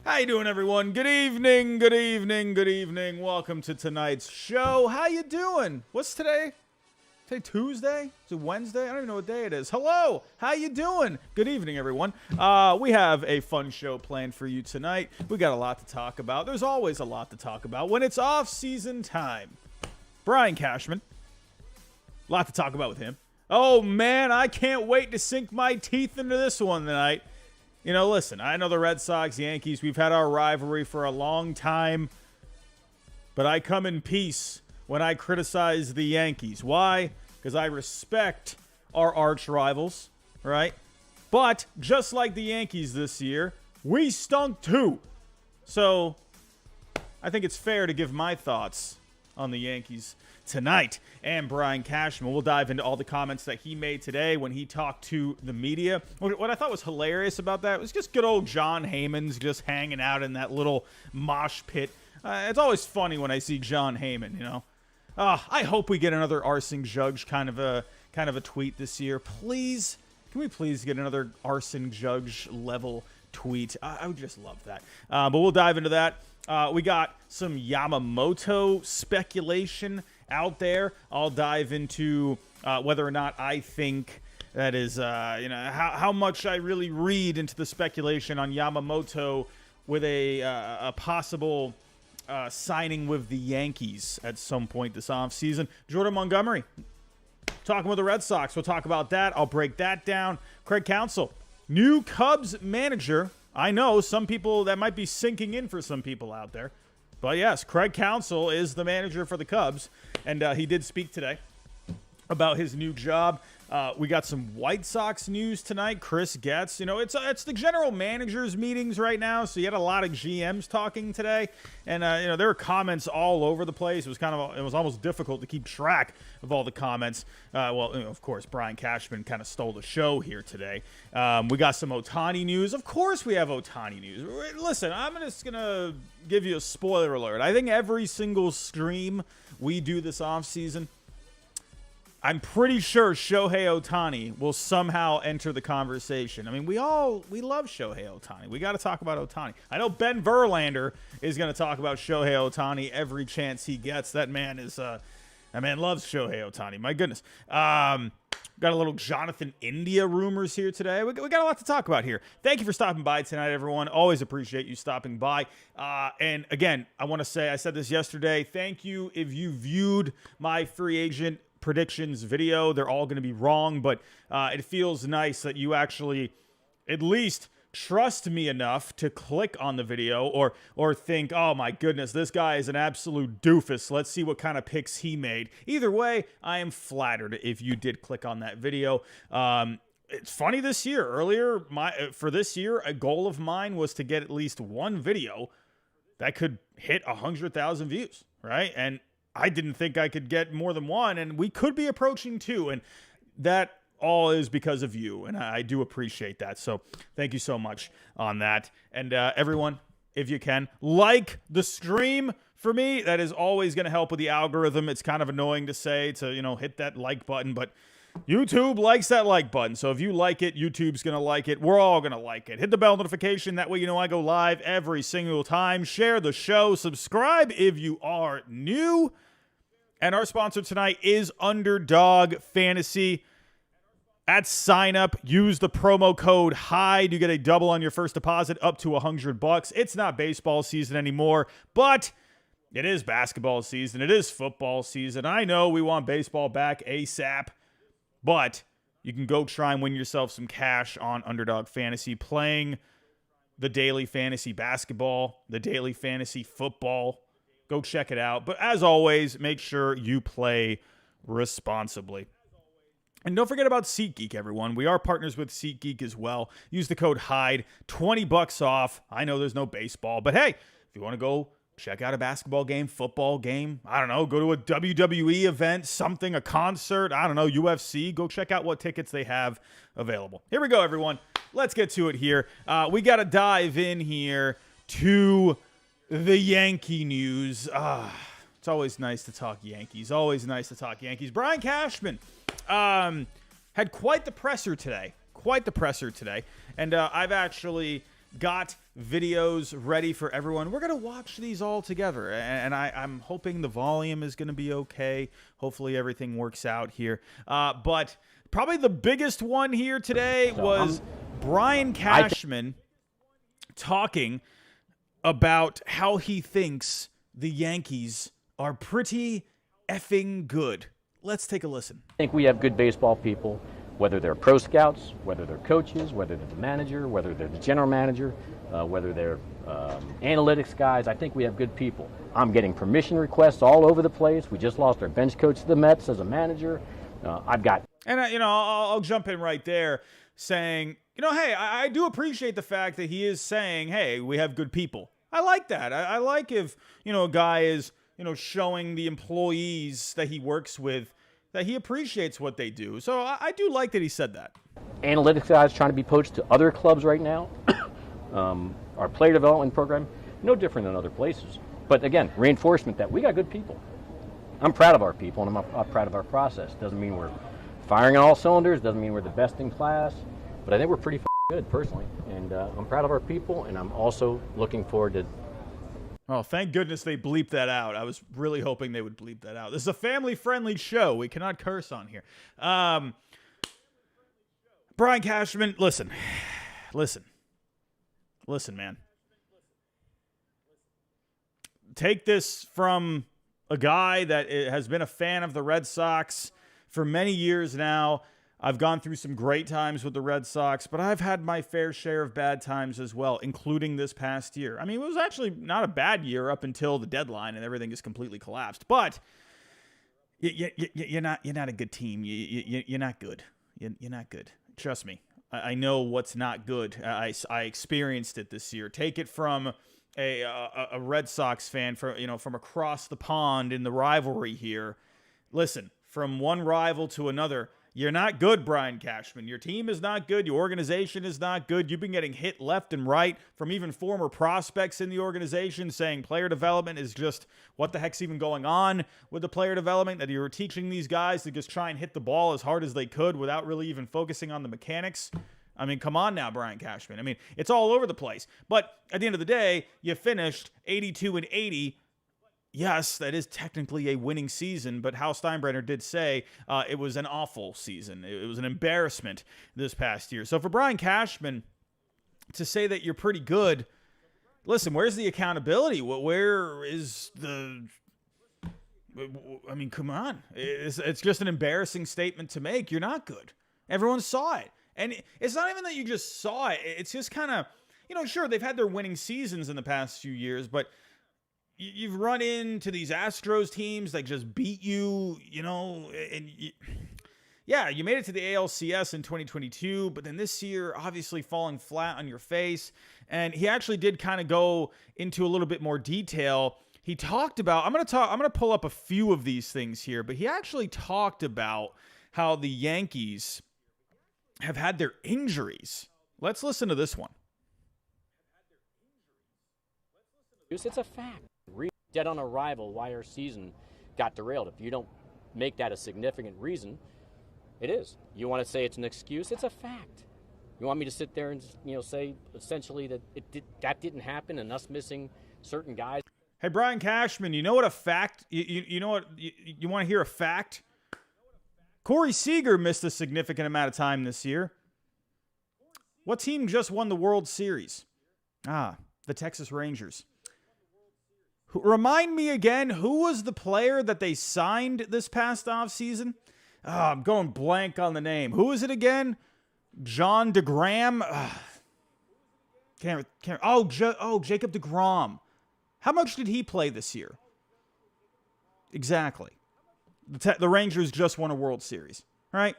How you doing, everyone? Good evening, good evening, good evening. Welcome to tonight's show. How you doing? What's today? Today Tuesday? Is it Wednesday? I don't even know what day it is. Hello, how you doing? Good evening, everyone. We have a fun show planned for you tonight. We got a lot to talk about. There's always a lot to talk about when it's off-season time. Brian Cashman. A lot to talk about with him. Oh, man, I can't wait to sink my teeth into this one tonight. You know, listen, I know the Red Sox, Yankees, we've had our rivalry for a long time, but I come in peace when I criticize the Yankees. Why? Because I respect our arch rivals, right? But just like the Yankees this year, we stunk too. So I think it's fair to give my thoughts on the Yankees tonight. And Brian Cashman, we'll dive into all the comments that he made today when he talked to the media. What I thought was hilarious about that was just good old John Heyman's just hanging out in that little mosh pit. It's always funny when I see John Heyman, you know. I hope we get another Arson Judge kind of a tweet this year. Please, can we please get another Arson Judge level tweet? I would just love that. But we'll dive into that. We got some Yamamoto speculation out there. I'll dive into whether or not I think that is, how much I really read into the speculation on Yamamoto with a possible signing with the Yankees at some point this offseason. Jordan Montgomery talking with the Red Sox. We'll talk about that. I'll break that down. Craig Counsell, new Cubs manager. I know some people, that might be sinking in for some people out there. But yes, Craig Counsell is the manager for the Cubs. And he did speak today about his new job. We got some White Sox news tonight. Chris Getz, it's the general managers meetings right now. So you had a lot of GMs talking today. And, there were comments all over the place. It was almost difficult to keep track of all the comments. Of course, Brian Cashman kind of stole the show here today. We got some Ohtani news. Of course we have Ohtani news. Listen, I'm just going to give you a spoiler alert. I think every single stream we do this offseason, I'm pretty sure Shohei Ohtani will somehow enter the conversation. I mean, we love Shohei Ohtani. We got to talk about Ohtani. I know Ben Verlander is going to talk about Shohei Ohtani every chance he gets. That man loves Shohei Ohtani. My goodness. Got a little Jonathan India rumors here today. We got a lot to talk about here. Thank you for stopping by tonight, everyone. Always appreciate you stopping by. And again, I want to say, I said this yesterday, thank you if you viewed my free agent predictions video. They're all going to be wrong, but it feels nice that you actually at least trust me enough to click on the video or think, oh my goodness, this guy is an absolute doofus. Let's see what kind of picks he made. Either way, I am flattered if you did click on that video. It's funny this year. Earlier, for this year, a goal of mine was to get at least one video that could hit 100,000 views, right? And I didn't think I could get more than one, and we could be approaching 2, and that all is because of you, and I do appreciate that. So thank you so much on that. And everyone, if you can, like the stream for me. That is always going to help with the algorithm. It's kind of annoying to say to, hit that like button, but YouTube likes that like button. So if you like it, YouTube's going to like it. We're all going to like it. Hit the bell notification. That way I go live every single time. Share the show. Subscribe if you are new. And our sponsor tonight is Underdog Fantasy. At sign up, use the promo code HIDE. You get a double on your first deposit up to $100. It's not baseball season anymore, but it is basketball season. It is football season. I know we want baseball back ASAP, but you can go try and win yourself some cash on Underdog Fantasy, playing the daily fantasy basketball, the daily fantasy football. Go check it out. But as always, make sure you play responsibly. And don't forget about SeatGeek, everyone. We are partners with SeatGeek as well. Use the code HIDE, $20 off. I know there's no baseball, but hey, if you want to go check out a basketball game, football game, I don't know, go to a WWE event, something, a concert, I don't know, UFC, go check out what tickets they have available. Here we go, everyone. Let's get to it here. We got to dive in here to the Yankee news. It's always nice to talk Yankees. Brian Cashman had quite the presser today. And I've actually got videos ready for everyone. We're going to watch these all together, and I'm hoping the volume is going to be okay. Hopefully everything works out here. But probably the biggest one here today was Brian Cashman talking about how he thinks the Yankees are pretty effing good. Let's take a listen. I think we have good baseball people, whether they're pro scouts, whether they're coaches, whether they're the manager, whether they're the general manager, whether they're analytics guys. I think we have good people. I'm getting permission requests all over the place. We just lost our bench coach to the Mets as a manager. And I'll jump in right there saying, hey, I do appreciate the fact that he is saying, hey, we have good people. I like that. I like if, a guy is, showing the employees that he works with that he appreciates what they do. So I do like that he said that. Analytics guys trying to be poached to other clubs right now. Our player development program, no different than other places. But again, reinforcement that we got good people. I'm proud of our people, and I'm proud of our process. Doesn't mean we're firing on all cylinders, doesn't mean we're the best in class, but I think we're pretty good personally. And I'm proud of our people, and I'm also looking forward to... Oh, thank goodness they bleeped that out. I was really hoping they would bleep that out. This is a family-friendly show. We cannot curse on here. Brian Cashman, listen, man. Take this from a guy that has been a fan of the Red Sox for many years now. I've gone through some great times with the Red Sox, but I've had my fair share of bad times as well, including this past year. I mean, it was actually not a bad year up until the deadline and everything just completely collapsed. But you're not a good team. You're not good. You're not good. Trust me. I know what's not good. I experienced it this year. Take it from a Red Sox fan from across the pond in the rivalry here. Listen, from one rival to another, you're not good, Brian Cashman. Your team is not good. Your organization is not good. You've been getting hit left and right from even former prospects in the organization saying player development is just, what the heck's even going on with the player development, that you were teaching these guys to just try and hit the ball as hard as they could without really even focusing on the mechanics. I mean, come on now, Brian Cashman. I mean, it's all over the place. But at the end of the day, you finished 82-80. Yes, that is technically a winning season, but Hal Steinbrenner did say it was an awful season. It was an embarrassment this past year. So for Brian Cashman to say that you're pretty good, listen, where's the accountability? Where is the... I mean, come on. It's just an embarrassing statement to make. You're not good. Everyone saw it. And it's not even that you just saw it. It's just kind of, sure, they've had their winning seasons in the past few years, but you've run into these Astros teams that just beat you, and you made it to the ALCS in 2022, but then this year, obviously falling flat on your face. And he actually did kind of go into a little bit more detail. He talked about, I'm going to pull up a few of these things here, but he actually talked about how the Yankees have had their injuries. Let's listen to this one. It's a fact. Dead on arrival why our season got derailed. If you don't make that a significant reason, it is. You want to say it's an excuse? It's a fact. You want me to sit there and say essentially that that didn't happen and us missing certain guys? Hey, Brian Cashman, you know what a fact? You know what? You want to hear a fact? Corey Seager missed a significant amount of time this year. What team just won the World Series? The Texas Rangers. Remind me again, who was the player that they signed this past offseason? I'm going blank on the name. Who is it again? John DeGrom? Jacob DeGrom. How much did he play this year? Exactly. The Rangers just won a World Series, right?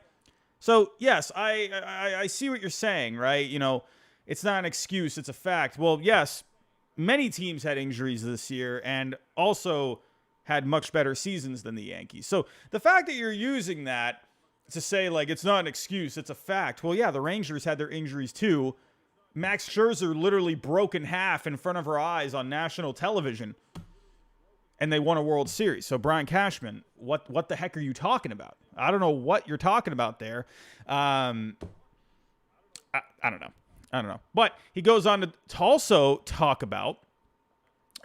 So, yes, I see what you're saying, right? It's not an excuse, it's a fact. Well, yes, many teams had injuries this year and also had much better seasons than the Yankees. So the fact that you're using that to say, it's not an excuse, it's a fact. Well, yeah, the Rangers had their injuries too. Max Scherzer literally broke in half in front of our eyes on national television, and they won a World Series. So Brian Cashman, what the heck are you talking about? I don't know what you're talking about there. I don't know. I don't know. But he goes on to also talk about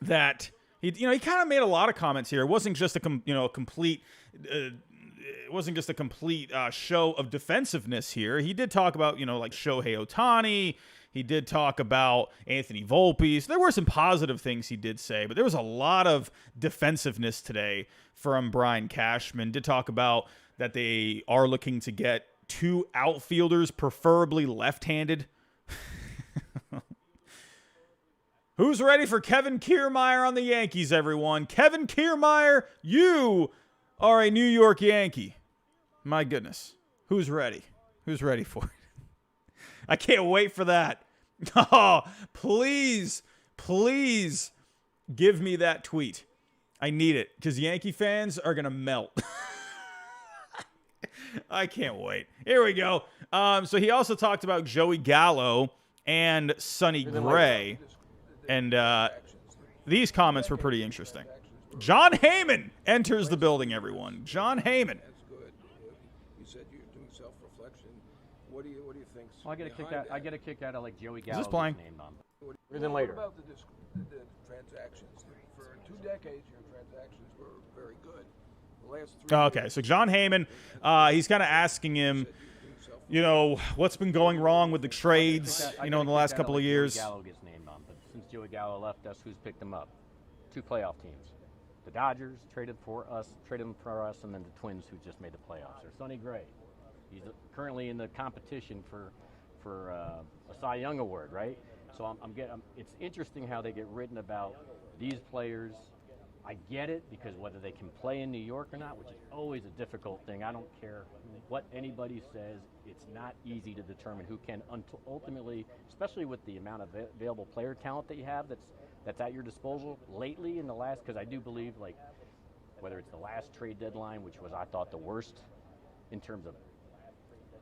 that he kind of made a lot of comments here. It wasn't just a complete show of defensiveness here. He did talk about, like Shohei Ohtani. He did talk about Anthony Volpe. So there were some positive things he did say, but there was a lot of defensiveness today from Brian Cashman. Did talk about that they are looking to get 2 outfielders, preferably left-handed. Who's ready for Kevin Kiermaier on the Yankees, everyone? Kevin Kiermaier, you are a New York Yankee. My goodness. Who's ready? Who's ready for it? I can't wait for that. Oh, please give me that tweet. I need it because Yankee fans are going to melt. I can't wait. Here we go. So he also talked about Joey Gallo and Sonny Gray. And these comments were pretty interesting. John Heyman enters the building, everyone. John Heyman. That's good. You said you're doing self-reflection. What do you think? Well, I get a kick out of like Joey Gallo. Is this playing? Named on. What about the transactions? For 2 decades, your transactions were very good. The last 3 Okay, so John Heyman, he's kind of asking him, what's been going wrong with the trades, in the last couple of years. Joey Gallo gets named on, but since Joey Gallo left us, who's picked him up? 2 playoff teams. The Dodgers traded him for us, and then the Twins, who just made the playoffs. Or Sonny Gray, he's currently in the competition for a Cy Young award, right? So it's interesting how they get written about these players. I get it because whether they can play in New York or not, which is always a difficult thing. I don't care what anybody says. It's not easy to determine who can ultimately, especially with the amount of available player talent that you have that's at your disposal lately in the last, because I do believe, like, whether it's the last trade deadline, which was, I thought, the worst in terms of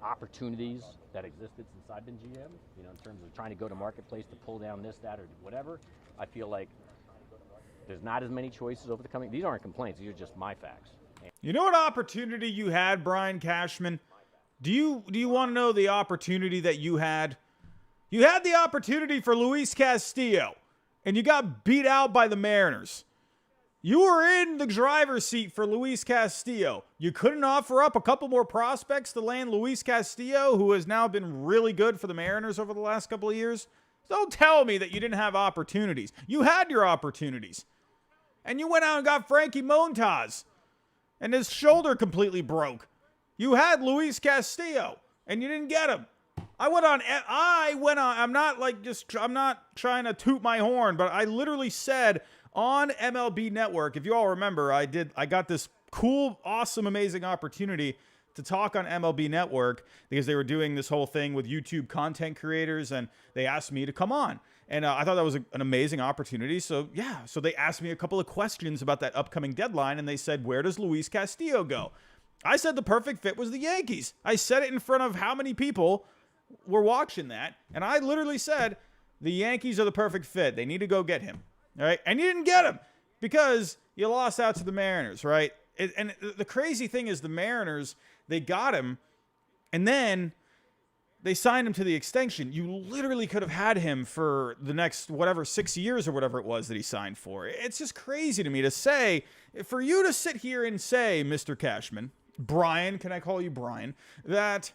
opportunities that existed since I've been GM, in terms of trying to go to marketplace to pull down this, that, or whatever. I feel like there's not as many choices over the coming. These aren't complaints. These are just my facts. You know what opportunity you had, Brian Cashman? Do you want to know the opportunity that you had? You had the opportunity for Luis Castillo, and you got beat out by the Mariners. You were in the driver's seat for Luis Castillo. You couldn't offer up a couple more prospects to land Luis Castillo, who has now been really good for the Mariners over the last couple of years. Don't tell me that you didn't have opportunities. You had your opportunities. And you went out and got Frankie Montas, and his shoulder completely broke. You had Luis Castillo, and you didn't get him. I'm not trying to toot my horn, but I literally said on MLB Network, if you all remember, I got this cool, awesome, amazing opportunity to talk on MLB Network because they were doing this whole thing with YouTube content creators, and they asked me to come on. And I thought that was an amazing opportunity. So they asked me a couple of questions about that upcoming deadline, and they said, where does Luis Castillo go? I said the perfect fit was the Yankees. I said it in front of how many people were watching that, and I literally said the Yankees are the perfect fit. They need to go get him, all right? And you didn't get him because you lost out to the Mariners, right? And the crazy thing is the Mariners, they got him, and then they signed him to the extension. You literally could have had him for the next, 6 years or whatever it was that he signed for. It's just crazy to me to say, for you to sit here and say, Mr. Cashman, Brian, can I call you Brian, that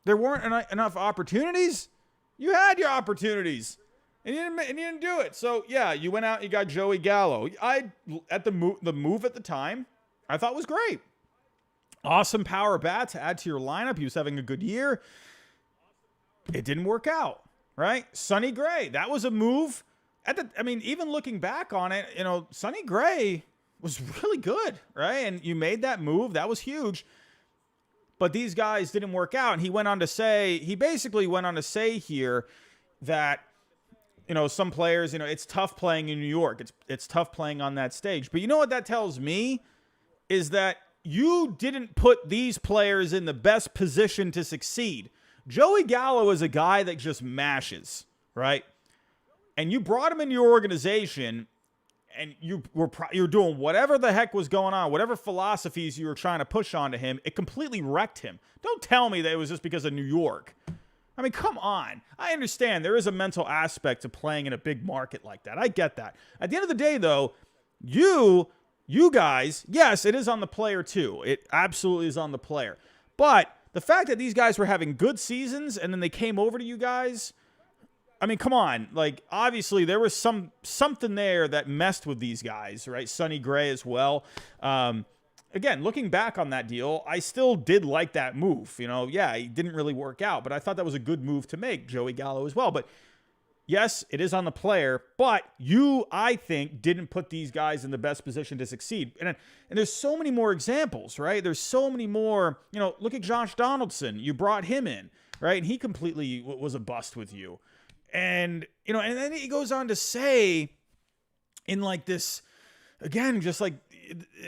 there weren't enough opportunities? You had your opportunities, and you didn't do it. So, yeah, you went out and you got Joey Gallo. The move at the time, I thought was great. Awesome power bat to add to your lineup. He was having a good year. It didn't work out, right? Sonny Gray, that was a move. Even looking back on it, Sonny Gray was really good, right? And you made that move. That was huge. But these guys didn't work out. And he basically went on to say here that, some players, it's tough playing in New York. It's tough playing on that stage. But you know what that tells me is that you didn't put these players in the best position to succeed. Joey Gallo is a guy that just mashes, right? And you brought him into your organization, and you're doing whatever the heck was going on, whatever philosophies you were trying to push onto him, it completely wrecked him. Don't tell me that it was just because of New York. I mean, come on. I understand there is a mental aspect to playing in a big market like that. I get that. At the end of the day, though, you guys, yes, it is on the player too. It absolutely is on the player. But the fact that these guys were having good seasons and then they came over to you guys, I mean, come on. Like, obviously, there was something there that messed with these guys, right? Sonny Gray as well. Again, looking back on that deal, I still did like that move. You know, yeah, it didn't really work out, but I thought that was a good move to make, Joey Gallo as well. But yes, it is on the player, but you, I think, didn't put these guys in the best position to succeed. And there's so many more examples, right? There's so many more, you know, look at Josh Donaldson. You brought him in, right? And he completely was a bust with you. And, you know, and then he goes on to say in like this, again, just like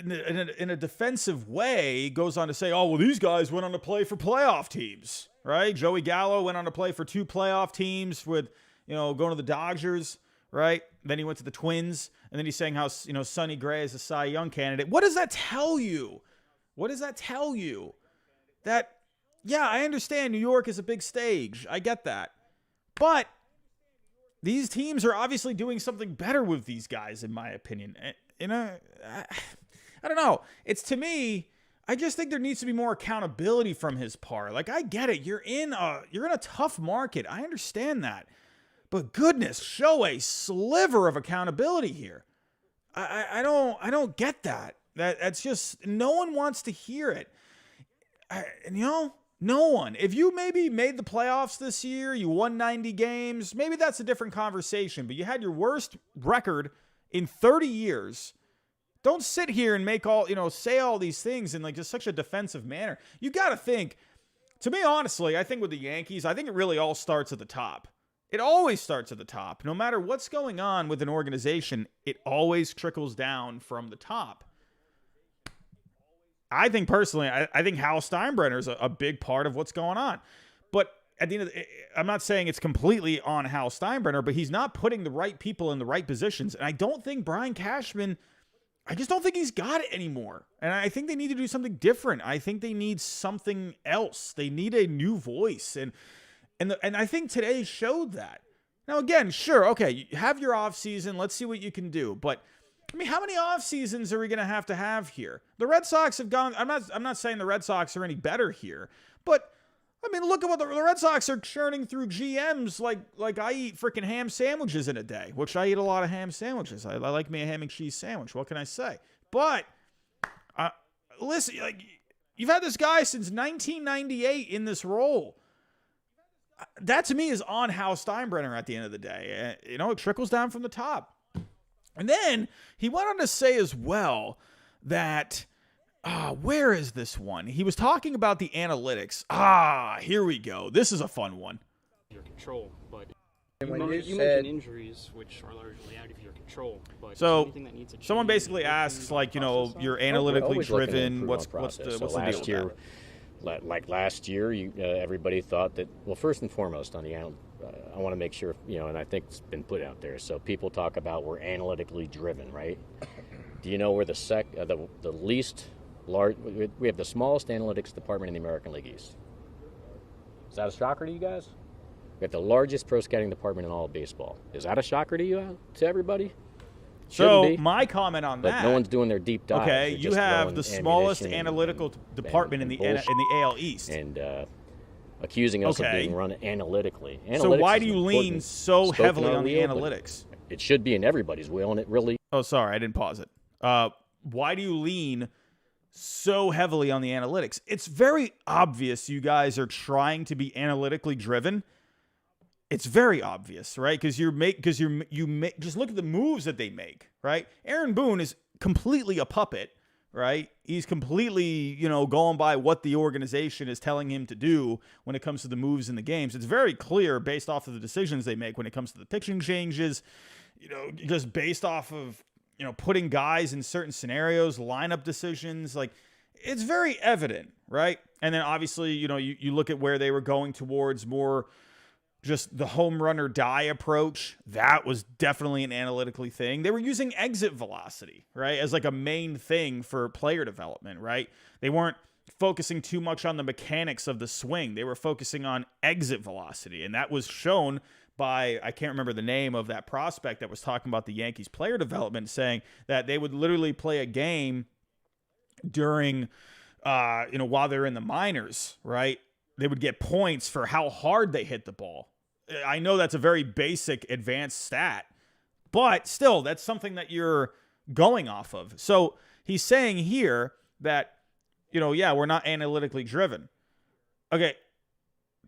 in a defensive way, he goes on to say, oh, well, these guys went on to play for playoff teams, right? Joey Gallo went on to play for 2 playoff teams with, you know, going to the Dodgers, right? Then he went to the Twins, and then he's saying how, you know, Sonny Gray is a Cy Young candidate. What does that tell you? What does that tell you? That, yeah, I understand New York is a big stage. I get that. But these teams are obviously doing something better with these guys, in my opinion. You know, I don't know. It's, to me, I just think there needs to be more accountability from his part. Like, I get it. You're in a tough market. I understand that. But goodness, show a sliver of accountability here. I don't get that. That's just, no one wants to hear it. You know, no one. If you maybe made the playoffs this year, you won 90 games, maybe that's a different conversation. But you had your worst record in 30 years. Don't sit here and make all, you know, say all these things in like just such a defensive manner. You got to think, to me, honestly, I think with the Yankees, I think it really all starts at the top. It always starts at the top. No matter what's going on with an organization, it always trickles down from the top. I think personally, I think Hal Steinbrenner is a big part of what's going on. But at the end of the, I'm not saying it's completely on Hal Steinbrenner, but he's not putting the right people in the right positions. And I don't think Brian Cashman, I just don't think he's got it anymore. And I think they need to do something different. I think they need something else. They need a new voice. And I think today showed that. Now, again, sure, okay, you have your off season. Let's see what you can do. But I mean, how many off seasons are we going to have here? The Red Sox have gone. I'm not saying the Red Sox are any better here, but I mean, look at what the Red Sox are churning through GMs like I eat freaking ham sandwiches in a day, which I eat a lot of ham sandwiches. I like me a ham and cheese sandwich. What can I say? But listen, like, you've had this guy since 1998 in this role. That to me is on Hal Steinbrenner at the end of the day. You know, it trickles down from the top. And then he went on to say as well that, where is this one? He was talking about the analytics. Here we go. This is a fun one. Your control, but you mentioned injuries, which are largely out of your control. But so anything that needs to someone change, basically asks, like, you know, you're analytically driven. What's the deal with that? Like last year, everybody thought that, well, first and foremost on the I want to make sure, you know, and I think it's been put out there. So people talk about we're analytically driven, right? Do you know we're the least large? We have the smallest analytics department in the American League East. Is that a shocker to you guys? We have the largest pro scouting department in all of baseball. Is that a shocker to you, to everybody? So my comment on that, but no one's doing their deep dive. Okay, you have the smallest analytical department in the AL East, and accusing us of being run analytically. So why do you lean so heavily on the analytics? It should be in everybody's wheel, and it really. Oh, sorry, I didn't pause it. Why do you lean so heavily on the analytics? It's very obvious you guys are trying to be analytically driven. It's very obvious, right? Because you make just look at the moves that they make, right? Aaron Boone is completely a puppet, right? He's completely, you know, going by what the organization is telling him to do when it comes to the moves in the games. It's very clear based off of the decisions they make when it comes to the pitching changes, you know, just based off of, you know, putting guys in certain scenarios, lineup decisions, like it's very evident, right? And then obviously, you know, you look at where they were going towards more just the home run or die approach. That was definitely an analytically thing. They were using exit velocity, right, as like a main thing for player development, right? They weren't focusing too much on the mechanics of the swing. They were focusing on exit velocity, and that was shown by, I can't remember the name of that prospect that was talking about the Yankees player development, saying that they would literally play a game during, while they're in the minors, right? They would get points for how hard they hit the ball. I know that's a very basic advanced stat, but still, that's something that you're going off of. So he's saying here that, we're not analytically driven. Okay,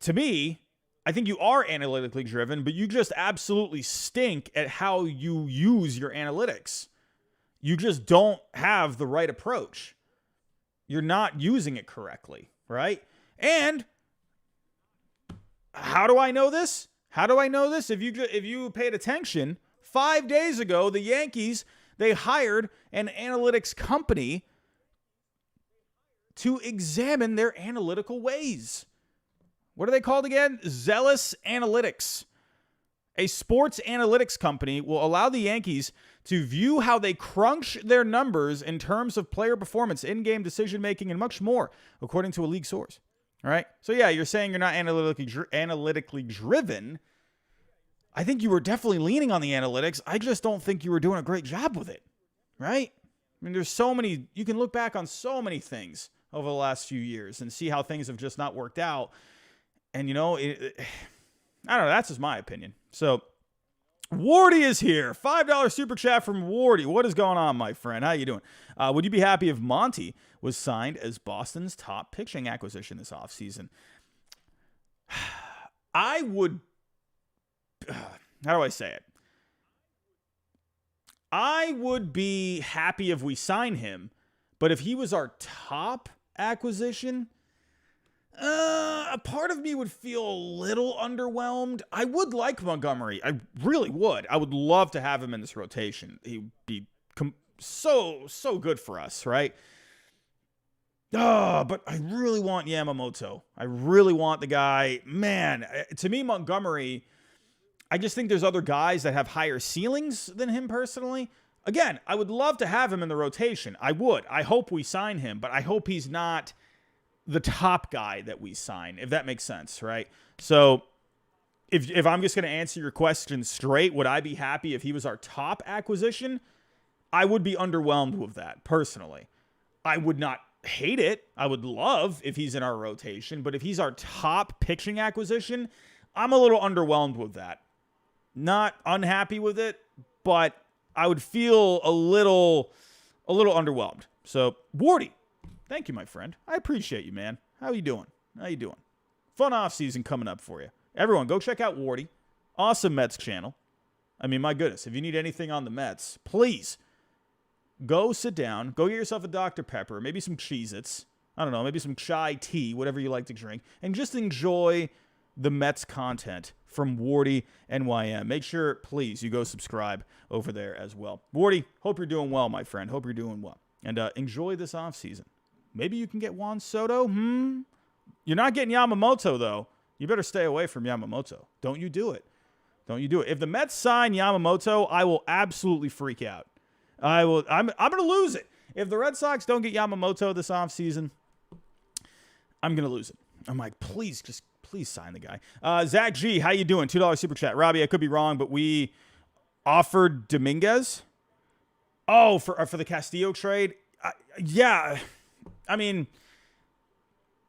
to me, I think you are analytically driven, but you just absolutely stink at how you use your analytics. You just don't have the right approach. You're not using it correctly, right? And how do I know this? If you paid attention, 5 days ago, the Yankees, they hired an analytics company to examine their analytical ways. What are they called again? Zealous Analytics. A sports analytics company will allow the Yankees to view how they crunch their numbers in terms of player performance, in-game decision-making, and much more, according to a league source. All right? So, yeah, you're saying you're not analytically driven. I think you were definitely leaning on the analytics. I just don't think you were doing a great job with it, right? I mean, there's so many, you can look back on so many things over the last few years and see how things have just not worked out. And, I don't know. That's just my opinion. So, Wardy is here. $5 super chat from Wardy. What is going on, my friend? How you doing? Would you be happy if Monty was signed as Boston's top pitching acquisition this offseason? I would... How do I say it? I would be happy if we sign him, but if he was our top acquisition... a part of me would feel a little underwhelmed. I would like Montgomery. I really would. I would love to have him in this rotation. He'd be so good for us, right? But I really want Yamamoto. I really want the guy. Man, to me, Montgomery, I just think there's other guys that have higher ceilings than him personally. Again, I would love to have him in the rotation. I would. I hope we sign him, but I hope he's not the top guy that we sign, if that makes sense, right? So if I'm just going to answer your question straight, would I be happy if he was our top acquisition? I would be underwhelmed with that, personally. I would not hate it. I would love if he's in our rotation, but if he's our top pitching acquisition, I'm a little underwhelmed with that. Not unhappy with it, but I would feel a little underwhelmed. So, Wardy, thank you, my friend. I appreciate you, man. How you doing? Fun off season coming up for you. Everyone, go check out Wardy. Awesome Mets channel. I mean, my goodness, if you need anything on the Mets, please go sit down. Go get yourself a Dr. Pepper, maybe some Cheez-Its. I don't know, maybe some chai tea, whatever you like to drink, and just enjoy the Mets content from Wardy NYM. Make sure, please, you go subscribe over there as well. Wardy, hope you're doing well, my friend. Hope you're doing well. And enjoy this offseason. Maybe you can get Juan Soto. You're not getting Yamamoto, though. You better stay away from Yamamoto. Don't you do it. If the Mets sign Yamamoto, I will absolutely freak out. I'm going to lose it. If the Red Sox don't get Yamamoto this offseason, I'm going to lose it. I'm like, please sign the guy. Zach G, how you doing? $2 super chat. Robbie, I could be wrong, but we offered Dominguez. Oh, for the Castillo trade? Yeah. I mean,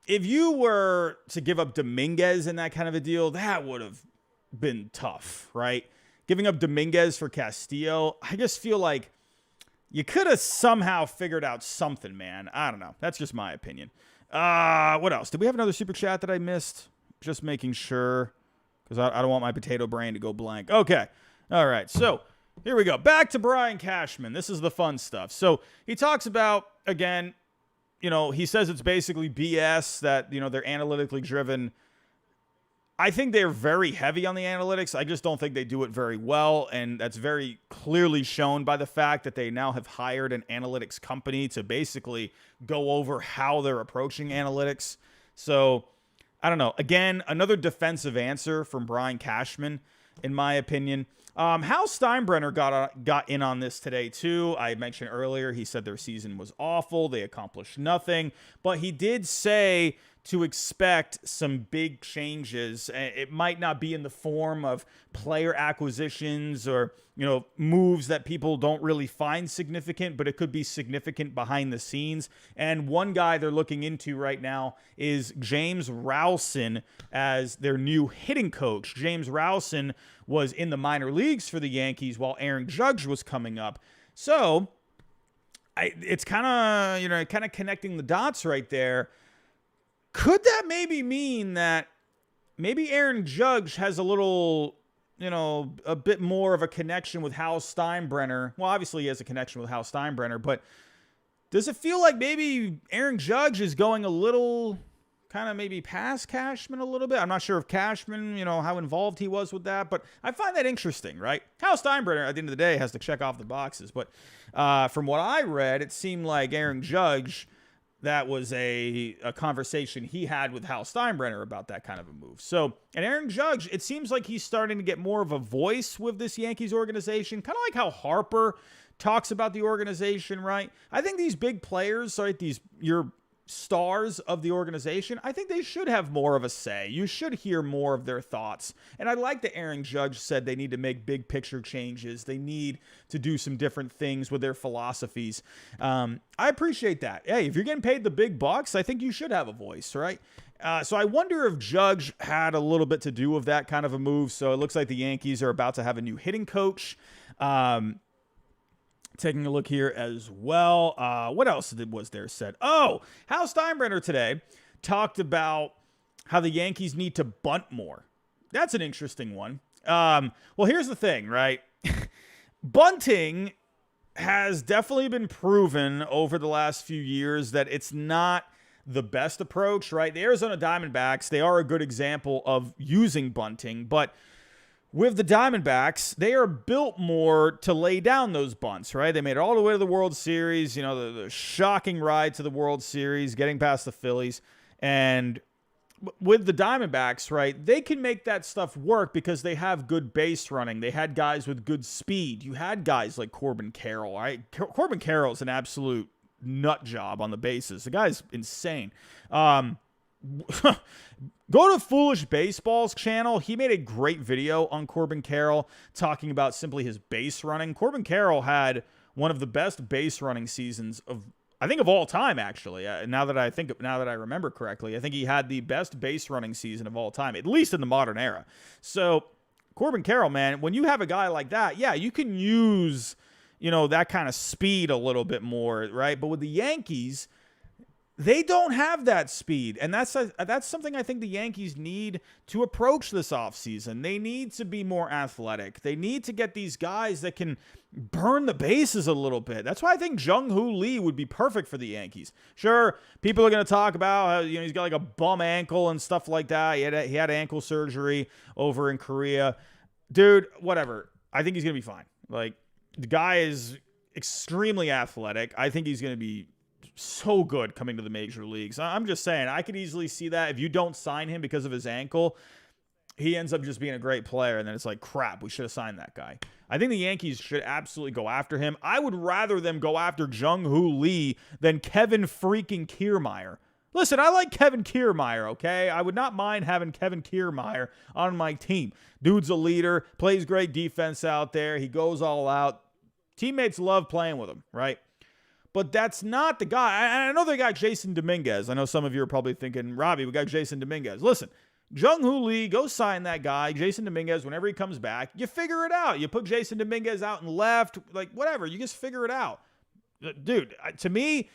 if you were to give up Dominguez in that kind of a deal, that would have been tough, right? Giving up Dominguez for Castillo, I just feel like you could have somehow figured out something, man. I don't know. That's just my opinion. What else? Did we have another super chat that I missed? Just making sure, because I don't want my potato brain to go blank. Okay. All right. So here we go. Back to Brian Cashman. This is the fun stuff. So he talks about, again, he says it's basically BS that, they're analytically driven. I think they're very heavy on the analytics. I just don't think they do it very well. And that's very clearly shown by the fact that they now have hired an analytics company to basically go over how they're approaching analytics. So I don't know. Again, another defensive answer from Brian Cashman, in my opinion. Hal Steinbrenner got in on this today, too. I mentioned earlier, he said their season was awful. They accomplished nothing. But he did say to expect some big changes. It might not be in the form of player acquisitions or, moves that people don't really find significant, but it could be significant behind the scenes. And one guy they're looking into right now is James Rowson as their new hitting coach. James Rowson was in the minor leagues for the Yankees while Aaron Judge was coming up. So it's kind of connecting the dots right there. Could that maybe mean that maybe Aaron Judge has a little, a bit more of a connection with Hal Steinbrenner? Well, obviously he has a connection with Hal Steinbrenner, but does it feel like maybe Aaron Judge is going a little kind of maybe past Cashman a little bit? I'm not sure if Cashman, how involved he was with that, but I find that interesting, right? Hal Steinbrenner, at the end of the day, has to check off the boxes, but from what I read, it seemed like Aaron Judge, that was a conversation he had with Hal Steinbrenner about that kind of a move. So, and Aaron Judge, it seems like he's starting to get more of a voice with this Yankees organization, kind of like how Harper talks about the organization, right? I think these big players, right, your stars of the organization, I think they should have more of a say. You should hear more of their thoughts. And I like that Aaron Judge said they need to make big picture changes. They need to do some different things with their philosophies. I appreciate that. Hey, if you're getting paid the big bucks, I think you should have a voice, right? So I wonder if Judge had a little bit to do with that kind of a move. So it looks like the Yankees are about to have a new hitting coach. Taking a look here as well. What else was there said? Oh, Hal Steinbrenner today talked about how the Yankees need to bunt more. That's an interesting one. Well, here's the thing, right? Bunting has definitely been proven over the last few years that it's not the best approach, right? The Arizona Diamondbacks, they are a good example of using bunting, but with the Diamondbacks, they are built more to lay down those bunts, right? They made it all the way to the World Series, the shocking ride to the World Series, getting past the Phillies. And with the Diamondbacks, right, they can make that stuff work because they have good base running. They had guys with good speed. You had guys like Corbin Carroll, right? Corbin Carroll is an absolute nut job on the bases. The guy's insane. Go to Foolish Baseball's channel. He made a great video on Corbin Carroll talking about simply his base running. Corbin Carroll had one of the best base running seasons of all time, actually. Now that I remember correctly, I think he had the best base running season of all time, at least in the modern era. So Corbin Carroll, man, when you have a guy like that, yeah, you can use, that kind of speed a little bit more, right? But with the Yankees, they don't have that speed, and that's something I think the Yankees need to approach this offseason. They need to be more athletic. They need to get these guys that can burn the bases a little bit. That's why I think Jung-Hoo Lee would be perfect for the Yankees. Sure, people are going to talk about how he's got like a bum ankle and stuff like that. He had ankle surgery over in Korea. Dude, whatever. I think he's going to be fine. Like, the guy is extremely athletic. I think he's going to be so good coming to the major leagues. I'm just saying, I could easily see that if you don't sign him because of his ankle, he ends up just being a great player, and then it's like, crap, we should have signed that guy. I think the Yankees should absolutely go after him. I would rather them go after Jung-Hoo Lee than Kevin freaking Kiermaier. Listen, I like Kevin Kiermaier, okay? I would not mind having Kevin Kiermaier on my team. Dude's a leader, plays great defense out there. He goes all out. Teammates love playing with him, right? But that's not the guy. I know they got Jason Dominguez. I know some of you are probably thinking, Robbie, we got Jason Dominguez. Listen, Jung-Hoo Lee, go sign that guy. Jason Dominguez, whenever he comes back, you figure it out. You put Jason Dominguez out and left, like whatever. You just figure it out. Dude, to me,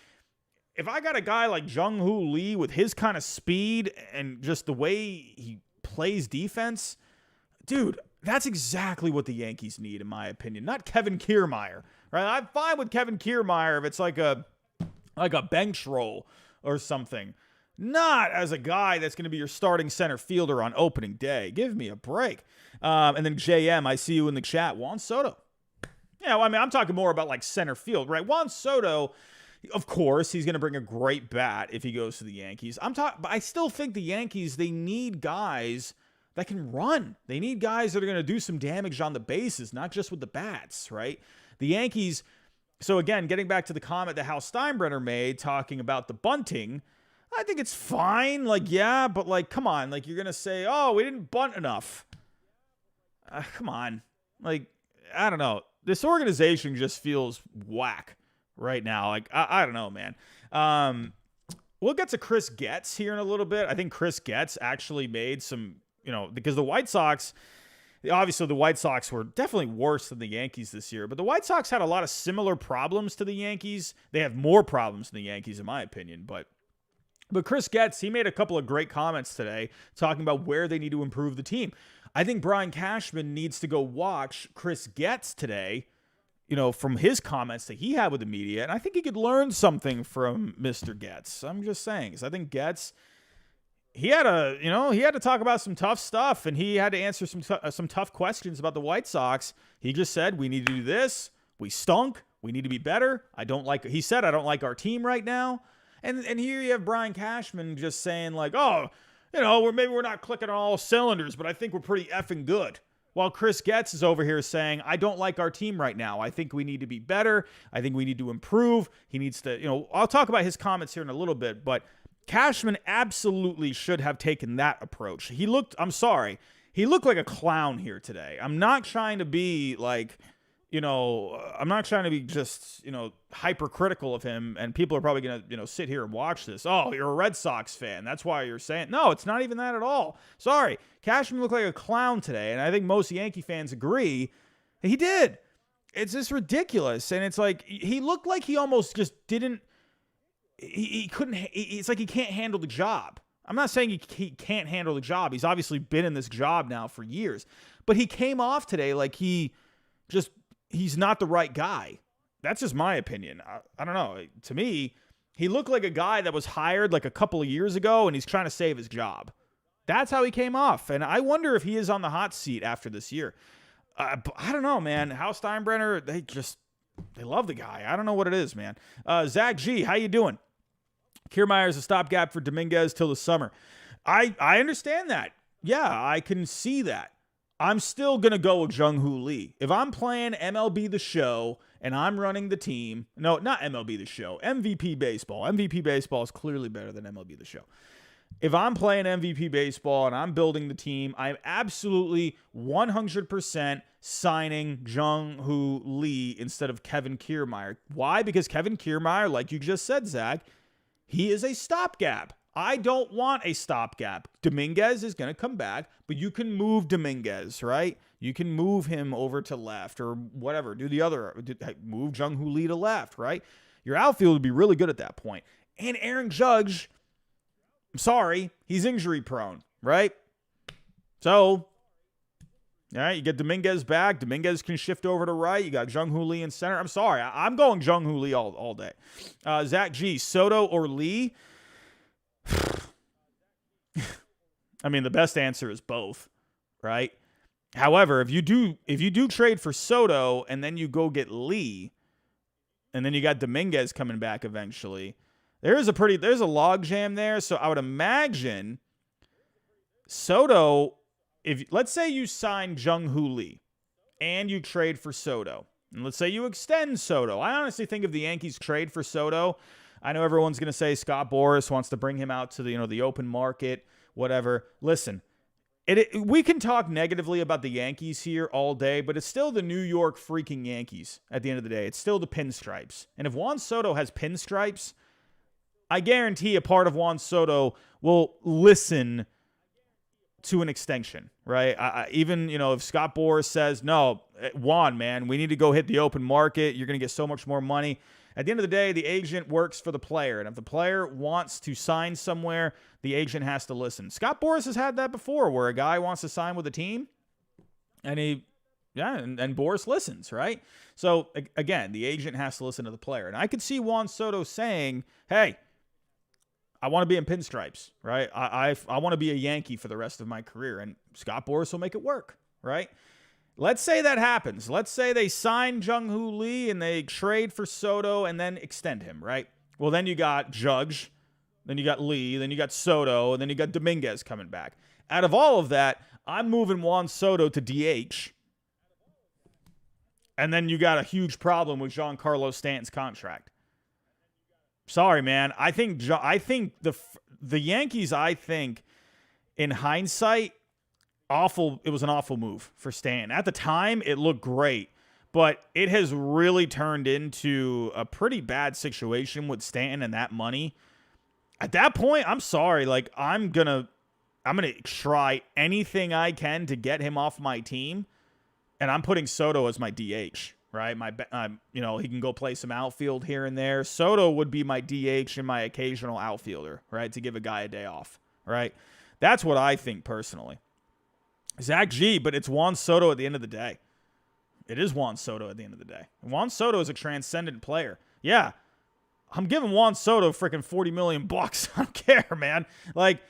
if I got a guy like Jung-Hoo Lee with his kind of speed and just the way he plays defense, dude, that's exactly what the Yankees need, in my opinion. Not Kevin Kiermaier. Right? I'm fine with Kevin Kiermaier if it's like a bench roll or something. Not as a guy that's going to be your starting center fielder on opening day. Give me a break. And then JM, I see you in the chat. Juan Soto. Yeah, well, I mean, I'm talking more about like center field, right? Juan Soto, of course, he's going to bring a great bat if he goes to the Yankees. But I still think the Yankees, they need guys that can run. They need guys that are going to do some damage on the bases, not just with the bats, right? The Yankees, so again, getting back to the comment that Hal Steinbrenner made talking about the bunting, I think it's fine. Like, yeah, but like, come on. Like, you're going to say, oh, we didn't bunt enough. Come on. Like, I don't know. This organization just feels whack right now. Like, I don't know, man. We'll get to Chris Getz here in a little bit. I think Chris Getz actually made some, because the White Sox, obviously the White Sox were definitely worse than the Yankees this year, but the White Sox had a lot of similar problems to the Yankees. They have more problems than the Yankees, in my opinion, but Chris Getz, he made a couple of great comments today talking about where they need to improve the team. I think Brian Cashman needs to go watch Chris Getz today, from his comments that he had with the media, and I think he could learn something from Mr. Getz. I'm just saying, because I think Getz, he had to talk about some tough stuff, and he had to answer some tough questions about the White Sox. He just said, we need to do this. We stunk. We need to be better. He said, I don't like our team right now. And here you have Brian Cashman just saying like, oh, maybe we're not clicking on all cylinders, but I think we're pretty effing good. While Chris Getz is over here saying, I don't like our team right now. I think we need to be better. I think we need to improve. He needs to, I'll talk about his comments here in a little bit, but Cashman absolutely should have taken that approach. He looked like a clown here today. I'm not trying to be like, I'm not trying to be just, hypercritical of him, and people are probably going to, sit here and watch this. Oh, you're a Red Sox fan. That's why you're saying, no, it's not even that at all. Sorry. Cashman looked like a clown today, and I think most Yankee fans agree. He did. It's just ridiculous. And it's like, he looked like he almost just didn't, he couldn't, it's like he can't handle the job. I'm not saying he can't handle the job. He's obviously been in this job now for years, but he came off today like he's not the right guy. That's just my opinion. I don't know. To me, he looked like a guy that was hired like a couple of years ago, and he's trying to save his job. That's how he came off. And I wonder if he is on the hot seat after this year. I don't know, man. Hal Steinbrenner, they love the guy. I don't know what it is, man. Zach G, how you doing? Kiermaier's a stopgap for Dominguez till the summer. I understand that. Yeah, I can see that. I'm still going to go with Jung-Hoo Lee. If I'm playing MLB The Show and I'm running the team, no, not MLB The Show, MVP Baseball. MVP Baseball is clearly better than MLB The Show. If I'm playing MVP Baseball and I'm building the team, I'm absolutely 100% signing Jung-Hoo Lee instead of Kevin Kiermaier. Why? Because Kevin Kiermaier, like you just said, Zach, he is a stopgap. I don't want a stopgap. Dominguez is going to come back, but you can move Dominguez, right? You can move him over to left or whatever. Move Jung-Hoo Lee to left, right? Your outfield would be really good at that point. And Aaron Judge, I'm sorry, he's injury prone, right? So, all right, you get Dominguez back. Dominguez can shift over to right. You got Jung-Hoo Lee in center. I'm sorry, I'm going Jung-Hoo Lee all day. Zach G, Soto or Lee? I mean, the best answer is both, right? However, if you do trade for Soto and then you go get Lee, and then you got Dominguez coming back eventually, there's a logjam there. So I would imagine Soto, let's say you sign Jung-Hoo Lee and you trade for Soto, and let's say you extend Soto. I honestly think if the Yankees trade for Soto, I know everyone's going to say Scott Boras wants to bring him out to the open market, whatever. Listen, we can talk negatively about the Yankees here all day, but it's still the New York freaking Yankees at the end of the day. It's still the pinstripes. And if Juan Soto has pinstripes, I guarantee a part of Juan Soto will listen to an extension, right? Even, if Scott Boras says, no, Juan, man, we need to go hit the open market. You're going to get so much more money. At the end of the day, the agent works for the player. And if the player wants to sign somewhere, the agent has to listen. Scott Boras has had that before where a guy wants to sign with a team and and Boras listens, right? So, again, the agent has to listen to the player. And I could see Juan Soto saying, hey, I want to be in pinstripes, right? I want to be a Yankee for the rest of my career. And Scott Boras will make it work, right? Let's say that happens. Let's say they sign Jung-Hoo Lee and they trade for Soto and then extend him, right? Well, then you got Judge, then you got Lee, then you got Soto, and then you got Dominguez coming back. Out of all of that, I'm moving Juan Soto to DH. And then you got a huge problem with Giancarlo Stanton's contract. Sorry, man. I think the Yankees, in hindsight, it was an awful move for Stanton. At the time, it looked great, but it has really turned into a pretty bad situation with Stanton and that money. At that point, I'm sorry. Like, I'm gonna try anything I can to get him off my team. And I'm putting Soto as my DH, right? He can go play some outfield here and there. Soto would be my DH and my occasional outfielder, right? To give a guy a day off, right? That's what I think personally. Zach G, but it's Juan Soto at the end of the day. It is Juan Soto at the end of the day. Juan Soto is a transcendent player. Yeah, I'm giving Juan Soto freaking $40 million. I don't care, man. Like,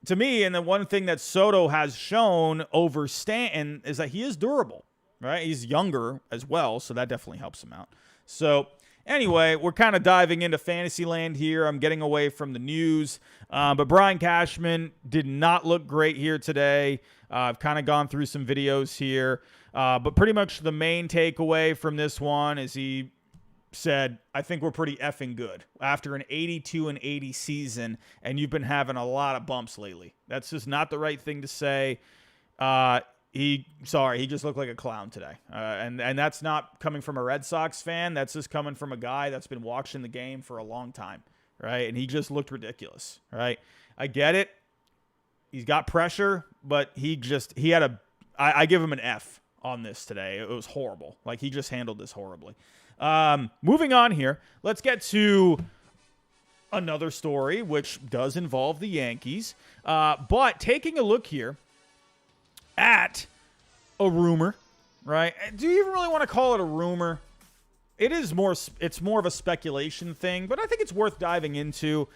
to me, and the one thing that Soto has shown over Stanton is that he is durable. Right, he's younger as well, so that definitely helps him out. So anyway, we're kind of diving into fantasy land here. I'm getting away from the news, but Brian Cashman did not look great here today. I've kind of gone through some videos here, but pretty much the main takeaway from this one is he said, I think we're pretty effing good after an 82-80 season, and you've been having a lot of bumps lately. That's just not the right thing to say. He just looked like a clown today. And that's not coming from a Red Sox fan. That's just coming from a guy that's been watching the game for a long time, right? And he just looked ridiculous, right? I get it. He's got pressure, but I give him an F on this today. It was horrible. Like, he just handled this horribly. Moving on here, let's get to another story, which does involve the Yankees. But taking a look here at a rumor, right? Do you even really want to call it a rumor? It's more of a speculation thing, but I think it's worth diving into.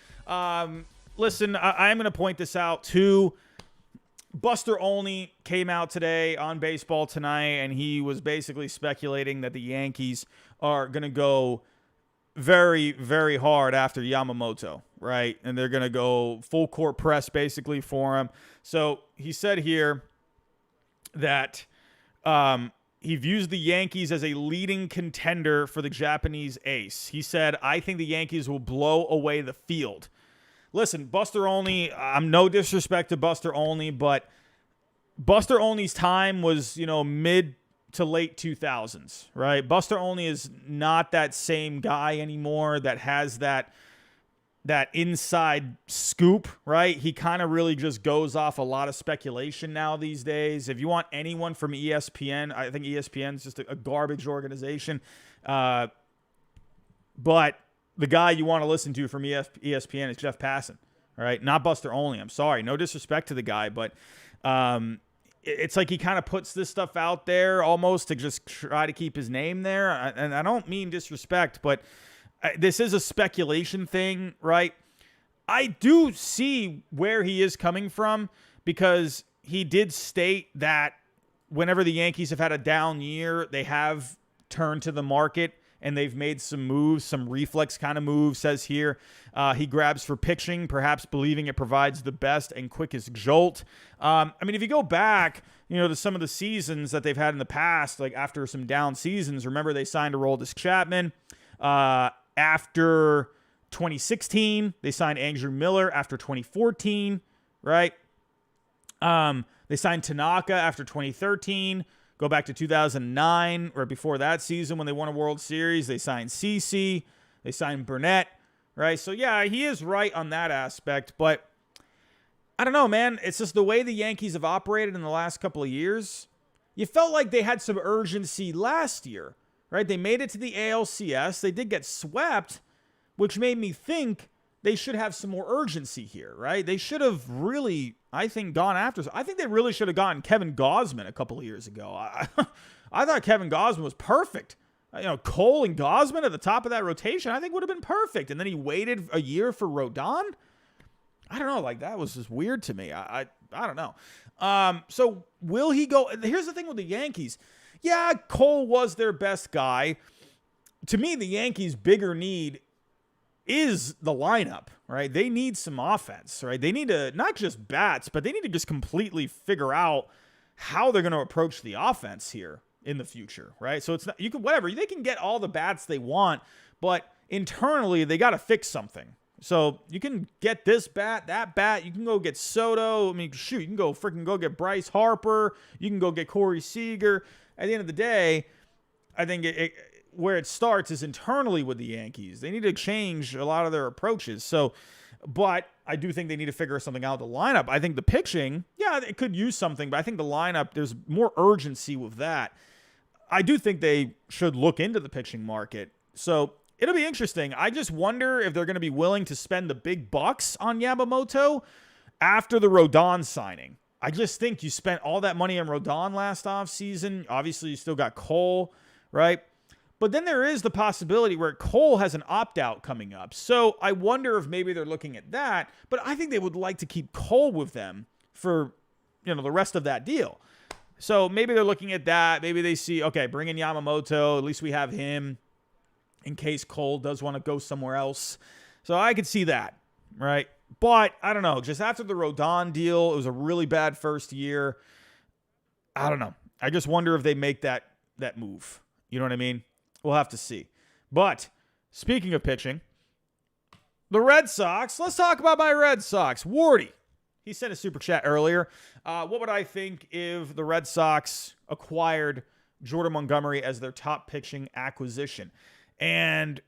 Listen, I'm going to point this out too. Buster Olney came out today on Baseball Tonight, and he was basically speculating that the Yankees are going to go very, very hard after Yamamoto, right? And they're going to go full court press basically for him. So he said here that he views the Yankees as a leading contender for the Japanese ace. He said, I think the Yankees will blow away the field. Listen, Buster Olney, I'm no disrespect to Buster Olney, but Buster Olney's time was, mid to late 2000s, right? Buster Olney is not that same guy anymore that has that inside scoop, right? He kind of really just goes off a lot of speculation now these days. If you want anyone from ESPN, I think ESPN is just a garbage organization. But the guy you want to listen to from ESPN is Jeff Passan, all right? Not Buster Olney. I'm sorry. No disrespect to the guy, but it's like he kind of puts this stuff out there almost to just try to keep his name there. And I don't mean disrespect, but this is a speculation thing, right? I do see where he is coming from because he did state that whenever the Yankees have had a down year, they have turned to the market and they've made some moves, some reflex kind of moves, says here. He grabs for pitching, perhaps believing it provides the best and quickest jolt. If you go back, to some of the seasons that they've had in the past, like after some down seasons, remember they signed Aroldis Chapman. After 2016, they signed Andrew Miller after 2014, right? They signed Tanaka after 2013. Go back to 2009, or before that season when they won a World Series, they signed CeCe. They signed Burnett, right? So, yeah, he is right on that aspect. But I don't know, man. It's just the way the Yankees have operated in the last couple of years. You felt like they had some urgency last year, right? They made it to the ALCS. They did get swept, which made me think they should have some more urgency here, right? They should have really, I think, gone after. I think they really should have gotten Kevin Gausman a couple of years ago. I thought Kevin Gausman was perfect. Cole and Gausman at the top of that rotation, I think would have been perfect. And then he waited a year for Rodon. I don't know. Like, that was just weird to me. I don't know. So will he go? Here's the thing with the Yankees. Yeah, Cole was their best guy. To me, the Yankees' bigger need is the lineup, right? They need some offense, right? They need to, not just bats, but they need to just completely figure out how they're going to approach the offense here in the future, right? So it's not, you can, whatever, they can get all the bats they want, but internally they got to fix something. So you can get this bat, that bat. You can go get Soto. I mean, shoot, you can go get Bryce Harper. You can go get Corey Seager. At the end of the day, I think where it starts is internally with the Yankees. They need to change a lot of their approaches. So, but I do think they need to figure something out. The lineup, I think the pitching, yeah, it could use something, but I think the lineup, there's more urgency with that. I do think they should look into the pitching market. So it'll be interesting. I just wonder if they're going to be willing to spend the big bucks on Yamamoto after the Rodon signing. I just think you spent all that money on Rodon last offseason. Obviously, you still got Cole, right? But then there is the possibility where Cole has an opt-out coming up. So I wonder if maybe they're looking at that. But I think they would like to keep Cole with them for, the rest of that deal. So maybe they're looking at that. Maybe they see, okay, bring in Yamamoto. At least we have him in case Cole does want to go somewhere else. So I could see that, right? But I don't know. Just after the Rodon deal, it was a really bad first year. I don't know. I just wonder if they make that move. You know what I mean? We'll have to see. But speaking of pitching, the Red Sox. Let's talk about my Red Sox. Wardy. He sent a super chat earlier. What would I think if the Red Sox acquired Jordan Montgomery as their top pitching acquisition? And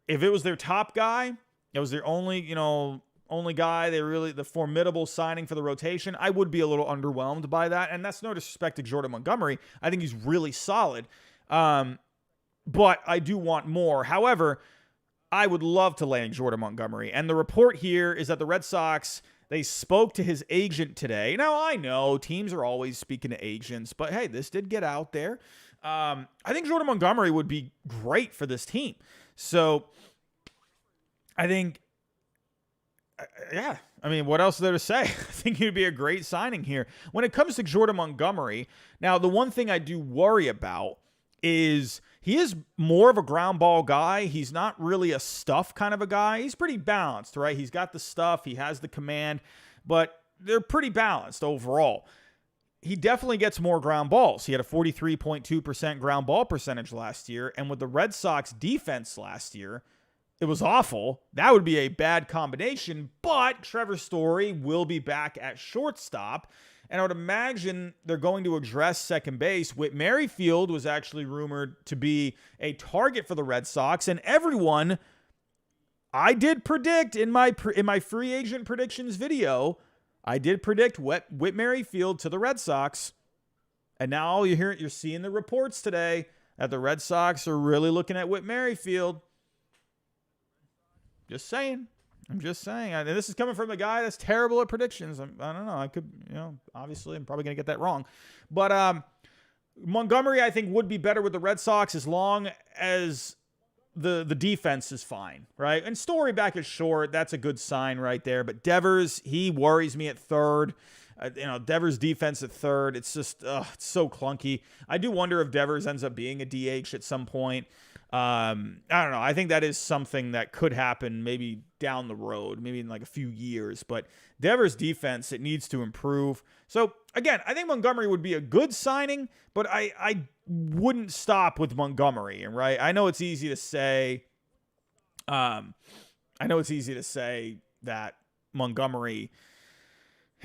if it was their top guy, it was their only guy, the formidable signing for the rotation, I would be a little underwhelmed by that. And that's no disrespect to Jordan Montgomery. I think he's really solid. But I do want more. However, I would love to land Jordan Montgomery. And the report here is that the Red Sox, they spoke to his agent today. Now, I know teams are always speaking to agents, but hey, this did get out there. I think Jordan Montgomery would be great for this team. So I think, I mean, what else is there to say? I think he'd be a great signing here. When it comes to Jordan Montgomery, now the one thing I do worry about is he is more of a ground ball guy. He's not really a stuff kind of a guy. He's pretty balanced, right? He's got the stuff. He has the command, but they're pretty balanced overall. He definitely gets more ground balls. He had a 43.2% ground ball percentage last year. And with the Red Sox defense last year, it was awful. That would be a bad combination, but Trevor Story will be back at shortstop. And I would imagine they're going to address second base. Whit Merrifield was actually rumored to be a target for the Red Sox. And everyone, I did predict in my free agent predictions video, I did predict Whit Merrifield to the Red Sox. And now you're seeing the reports today that the Red Sox are really looking at Whit Merrifield. Just saying. I'm just saying. And this is coming from a guy that's terrible at predictions. I don't know. I could, obviously I'm probably going to get that wrong. But Montgomery, I think, would be better with the Red Sox as long as the defense is fine, right? And Story back at short, that's a good sign right there. But Devers, he worries me at third. Devers' defense at third, it's just it's so clunky. I do wonder if Devers ends up being a DH at some point. I don't know. I think that is something that could happen maybe down the road, maybe in like a few years. But Devers' defense, it needs to improve. So, again, I think Montgomery would be a good signing, but I wouldn't stop with Montgomery, right? I know it's easy to say that Montgomery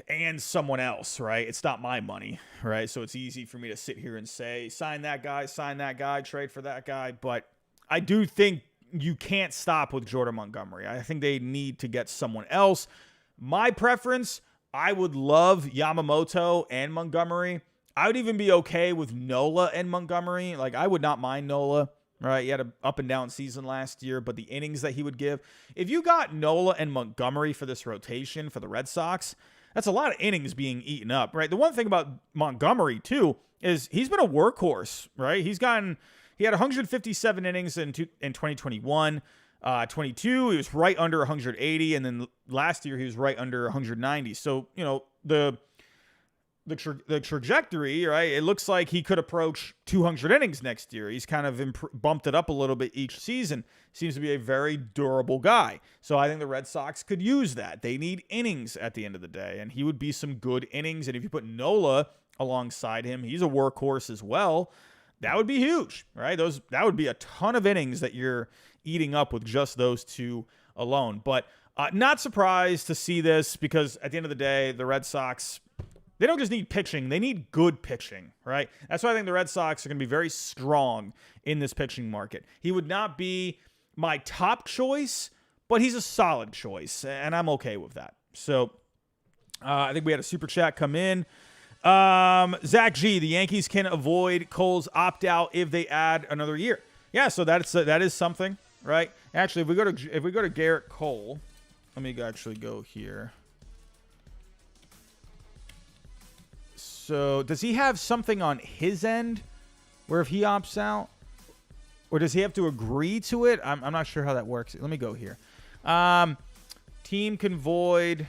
and someone else, right? It's not my money, right? So it's easy for me to sit here and say, sign that guy, trade for that guy. But I do think you can't stop with Jordan Montgomery. I think they need to get someone else. My preference, I would love Yamamoto and Montgomery. I would even be okay with Nola and Montgomery. Like, I would not mind Nola, right? He had an up and down season last year, but the innings that he would give. If you got Nola and Montgomery for this rotation for the Red Sox, that's a lot of innings being eaten up, right? The one thing about Montgomery, too, is he's been a workhorse, right? He had 157 innings in 2021. 22, he was right under 180, and then last year he was right under 190. So, the trajectory, right? It looks like he could approach 200 innings next year. He's kind of bumped it up a little bit each season. Seems to be a very durable guy. So I think the Red Sox could use that. They need innings at the end of the day, and he would be some good innings. And if you put Nola alongside him. He's a workhorse as well. That would be huge, right? That would be a ton of innings that you're eating up with just those two alone. But not surprised to see this because at the end of the day, the Red Sox, they don't just need pitching. They need good pitching, right? That's why I think the Red Sox are going to be very strong in this pitching market. He would not be my top choice, but he's a solid choice, and I'm okay with that. So I think we had a super chat come in. Zach G, the Yankees can avoid Cole's opt-out if they add another year. Yeah, so that is something, right? Actually, if we go to Garrett Cole, let me actually go here. So does he have something on his end where if he opts out, or does he have to agree to it? I'm not sure how that works. Let me go here. Team can void.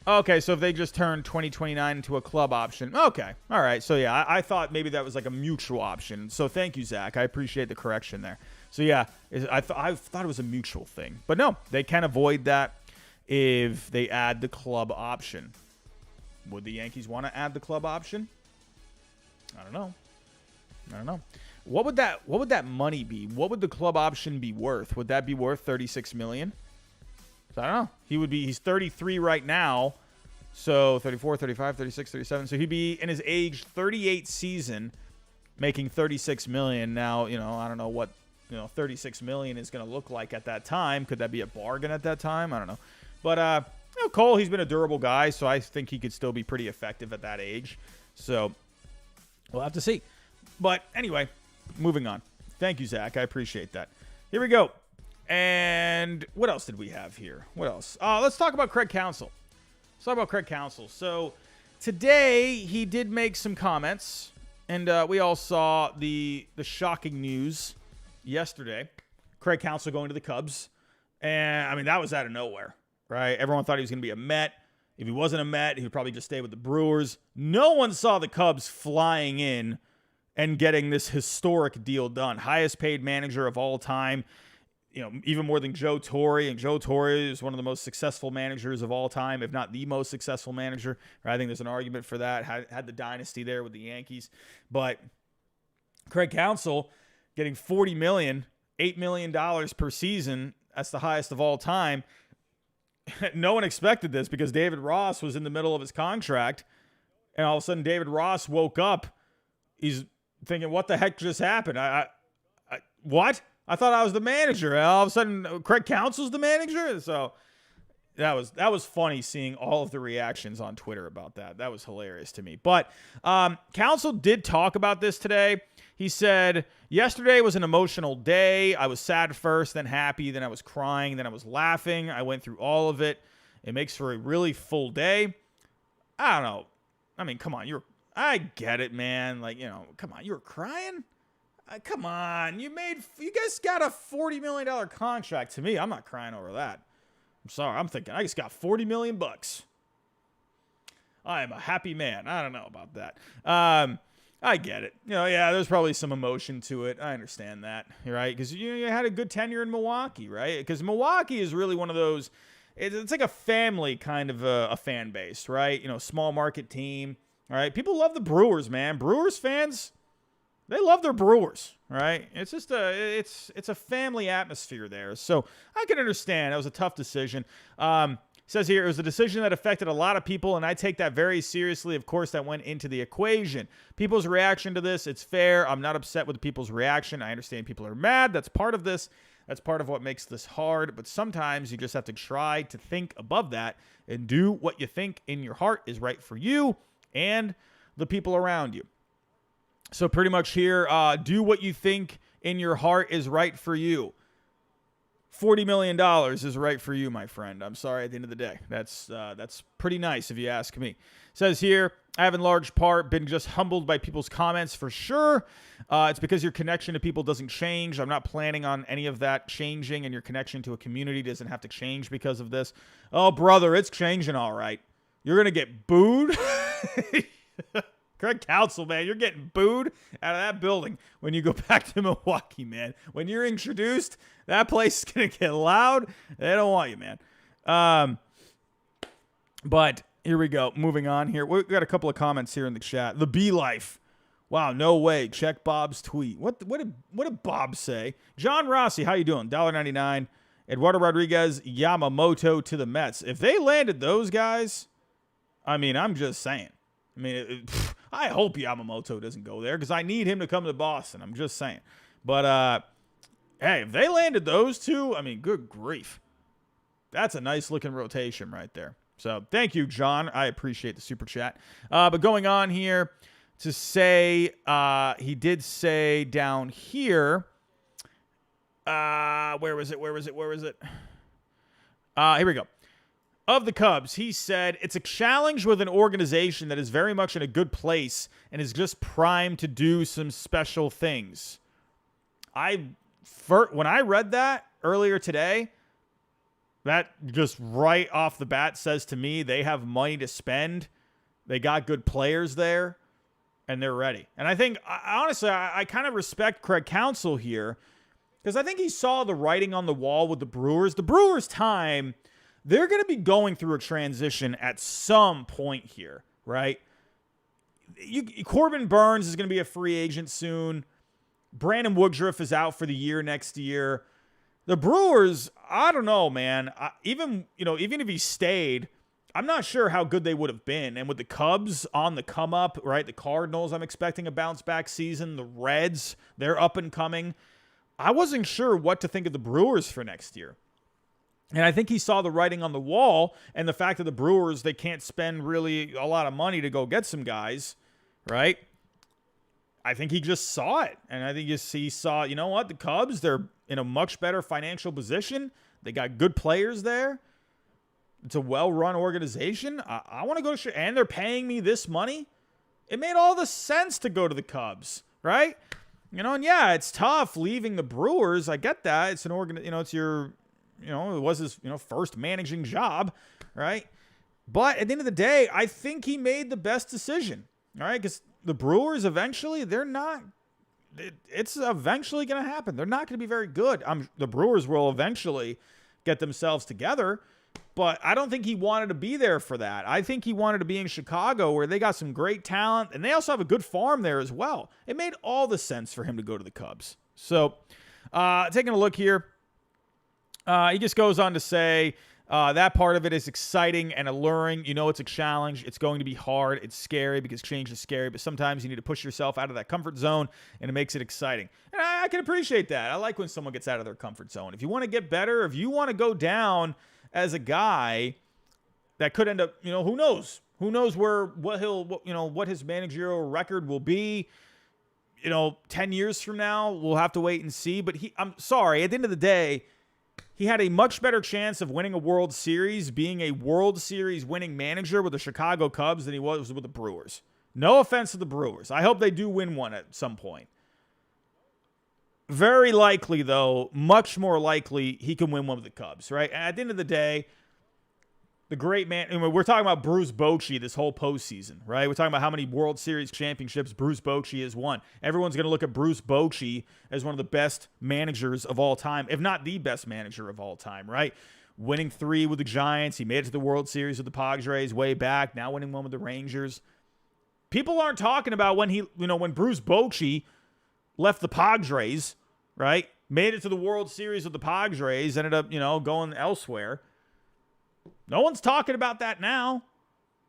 Okay, so if they just turn 2029 into a club option. Okay, all right. So, yeah, I thought maybe that was like a mutual option. So, thank you, Zach. I appreciate the correction there. So, yeah, I thought it was a mutual thing. But, no, they can avoid that if they add the club option. Would the Yankees want to add the club option? I don't know. What would that money be? What would the club option be worth? Would that be worth $36 million? I don't know. He's 33 right now. So 34, 35, 36, 37. So he'd be in his age 38 season making $36 million. Now, I don't know what, $36 million is going to look like at that time. Could that be a bargain at that time? I don't know. But, Cole, he's been a durable guy, so I think he could still be pretty effective at that age. So we'll have to see. But anyway, moving on. Thank you, Zach. I appreciate that. Here we go. And what else did we have here? What else? Let's talk about Craig Counsell. So today he did make some comments, and we all saw the shocking news yesterday. Craig Counsell going to the Cubs. And, I mean, that was out of nowhere, right? Everyone thought he was going to be a Met. If he wasn't a Met, he would probably just stay with the Brewers. No one saw the Cubs flying in and getting this historic deal done. Highest paid manager of all time. Even more than Joe Torre. And Joe Torre is one of the most successful managers of all time, if not the most successful manager. I think there's an argument for that. Had the dynasty there with the Yankees. But Craig Counsell getting $40 million, $8 million per season. That's the highest of all time. No one expected this because David Ross was in the middle of his contract. And all of a sudden, David Ross woke up. He's thinking, what the heck just happened? What? I thought I was the manager. And all of a sudden, Craig Counsell's the manager. So that was funny seeing all of the reactions on Twitter about that. That was hilarious to me. But Counsell did talk about this today. He said, yesterday was an emotional day. I was sad first, then happy, then I was crying, then I was laughing. I went through all of it. It makes for a really full day. I don't know. I mean, come on. I get it, man. Come on. You were crying? Come on, you guys got a $40 million contract. To me, I'm not crying over that. I'm sorry. I'm thinking I just got $40 million. I am a happy man. I don't know about that. I get it. Yeah, there's probably some emotion to it. I understand that, right? Because you had a good tenure in Milwaukee, right? Because Milwaukee is really one of those. It's like a family kind of a fan base, right? Small market team. All right, people love the Brewers, man. Brewers fans. They love their Brewers, right? It's just it's a family atmosphere there. So I can understand. That was a tough decision. Says here, it was a decision that affected a lot of people, and I take that very seriously. Of course, that went into the equation. People's reaction to this, it's fair. I'm not upset with people's reaction. I understand people are mad. That's part of this. That's part of what makes this hard. But sometimes you just have to try to think above that and do what you think in your heart is right for you and the people around you. So pretty much here, do what you think in your heart is right for you. $40 million is right for you, my friend. I'm sorry, at the end of the day. That's pretty nice if you ask me. It says here, I have in large part been just humbled by people's comments for sure. It's because your connection to people doesn't change. I'm not planning on any of that changing, and your connection to a community doesn't have to change because of this. Oh, brother, it's changing all right. You're going to get booed? Craig Counsell, man, you're getting booed out of that building when you go back to Milwaukee, man. When you're introduced, that place is going to get loud. They don't want you, man. But, Here we go. Moving on here. We've got a couple of comments here in the chat. The Bee Life. Wow, no way. Check Bob's tweet. What did Bob say? John Rossi, how you doing? $1.99. Eduardo Rodriguez, Yamamoto to the Mets. If they landed those guys, I mean, I'm just saying. I mean, I hope Yamamoto doesn't go there because I need him to come to Boston. I'm just saying. But, hey, if they landed those two, I mean, good grief. That's a nice-looking rotation right there. So, thank you, John. I appreciate the super chat. But going on here to say, he did say down here, where was it? Here we go. Of the Cubs, he said, it's a challenge with an organization that is very much in a good place and is just primed to do some special things. When I read that earlier today, that just right off the bat says to me they have money to spend. They got good players there, and they're ready. And I think, honestly, I kind of respect Craig Counsell here because I think he saw the writing on the wall with the Brewers. The Brewers' time, they're going to be going through a transition at some point here, right? Corbin Burns is going to be a free agent soon. Brandon Woodruff is out for the year next year. The Brewers, I don't know, man. Even if he stayed, I'm not sure how good they would have been. And with the Cubs on the come up, right? The Cardinals, I'm expecting a bounce back season. The Reds, they're up and coming. I wasn't sure what to think of the Brewers for next year. And I think he saw the writing on the wall and the fact that the Brewers, they can't spend really a lot of money to go get some guys, right? I think he just saw it. And I think he saw, you know what? The Cubs, they're in a much better financial position. They got good players there. It's a well-run organization. I want to go to, and they're paying me this money. It made all the sense to go to the Cubs, right? And yeah, it's tough leaving the Brewers. I get that. It's an it's your, it was his, first managing job, right? But at the end of the day, I think he made the best decision, all right? Because the Brewers eventually, it's eventually going to happen. They're not going to be very good. The Brewers will eventually get themselves together, but I don't think he wanted to be there for that. I think he wanted to be in Chicago where they got some great talent, and they also have a good farm there as well. It made all the sense for him to go to the Cubs. So, taking a look here, he just goes on to say, that part of it is exciting and alluring. It's a challenge. It's going to be hard. It's scary because change is scary, but sometimes you need to push yourself out of that comfort zone, and it makes it exciting. And I can appreciate that. I like when someone gets out of their comfort zone. If you want to get better, if you want to go down as a guy that could end up, who knows? Who knows what his managerial record will be, 10 years from now. We'll have to wait and see. But I'm sorry, at the end of the day, he had a much better chance of winning a World Series, being a World Series winning manager with the Chicago Cubs than he was with the Brewers. No offense to the Brewers. I hope they do win one at some point. Very likely, though, much more likely he can win one with the Cubs, right? And at the end of the day, the great man, we're talking about Bruce Bochy this whole postseason, right? We're talking about how many World Series championships Bruce Bochy has won. Everyone's going to look at Bruce Bochy as one of the best managers of all time, if not the best manager of all time, right? Winning 3 with the Giants. He made it to the World Series with the Padres way back. Now winning 1 with the Rangers. People aren't talking about when when Bruce Bochy left the Padres, right? Made it to the World Series with the Padres, ended up, going elsewhere. No one's talking about that now,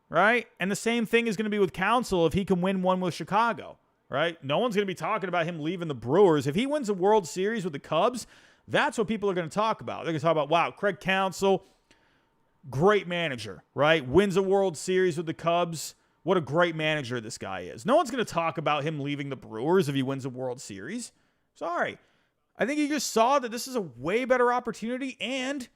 right? And the same thing is going to be with Counsell if he can win one with Chicago, right? No one's going to be talking about him leaving the Brewers. If he wins a World Series with the Cubs, that's what people are going to talk about. They're going to talk about, wow, Craig Counsell, great manager, right? Wins a World Series with the Cubs. What a great manager this guy is. No one's going to talk about him leaving the Brewers if he wins a World Series. Sorry. I think he just saw that this is a way better opportunity, and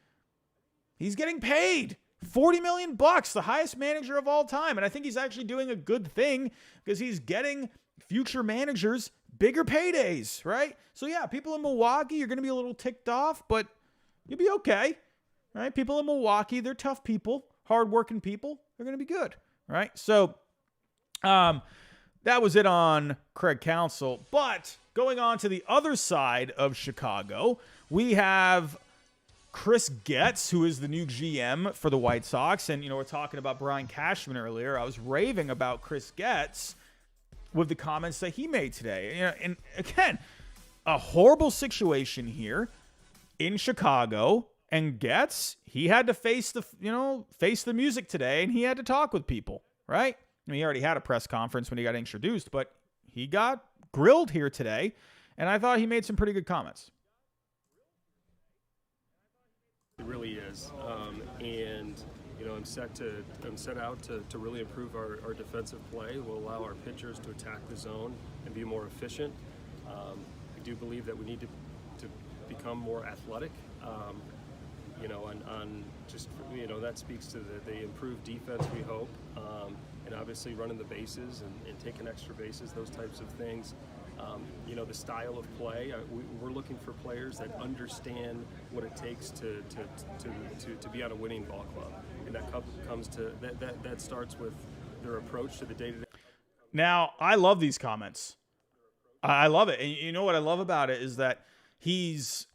he's getting paid $40 million, the highest manager of all time. And I think he's actually doing a good thing because he's getting future managers bigger paydays, right? So yeah, people in Milwaukee, you're going to be a little ticked off, but you'll be okay, right? People in Milwaukee, they're tough people, hardworking people. They're going to be good, right? So that was it on Craig Counsell. But going on to the other side of Chicago, we have Chris Getz, who is the new GM for the White Sox, and, we're talking about Brian Cashman earlier. I was raving about Chris Getz with the comments that he made today. And again, a horrible situation here in Chicago, and Getz, he had to face the music today, and he had to talk with people, right? He already had a press conference when he got introduced, but he got grilled here today, and I thought he made some pretty good comments. It really is, and I'm set out to really improve our defensive play. We'll allow our pitchers to attack the zone and be more efficient. I do believe that we need to become more athletic. That speaks to the improved defense we hope, and obviously running the bases and taking extra bases, those types of things. The style of play, we're looking for players that understand what it takes to be on a winning ball club, and that starts with their approach to the day-to-day. Now, I love these comments. I love it. And you know what I love about it is that he's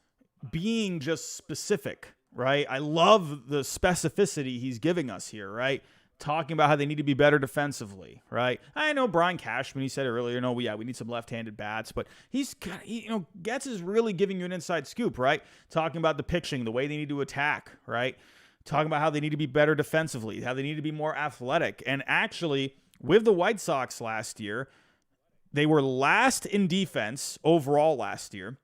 being just specific, right? I love the specificity he's giving us here, right? Talking about how they need to be better defensively, right? I know Brian Cashman, he said earlier, we need some left-handed bats, but Getz is really giving you an inside scoop, right? Talking about the pitching, the way they need to attack, right? Talking about how they need to be better defensively, how they need to be more athletic. And actually, with the White Sox last year, they were last in defense overall last year.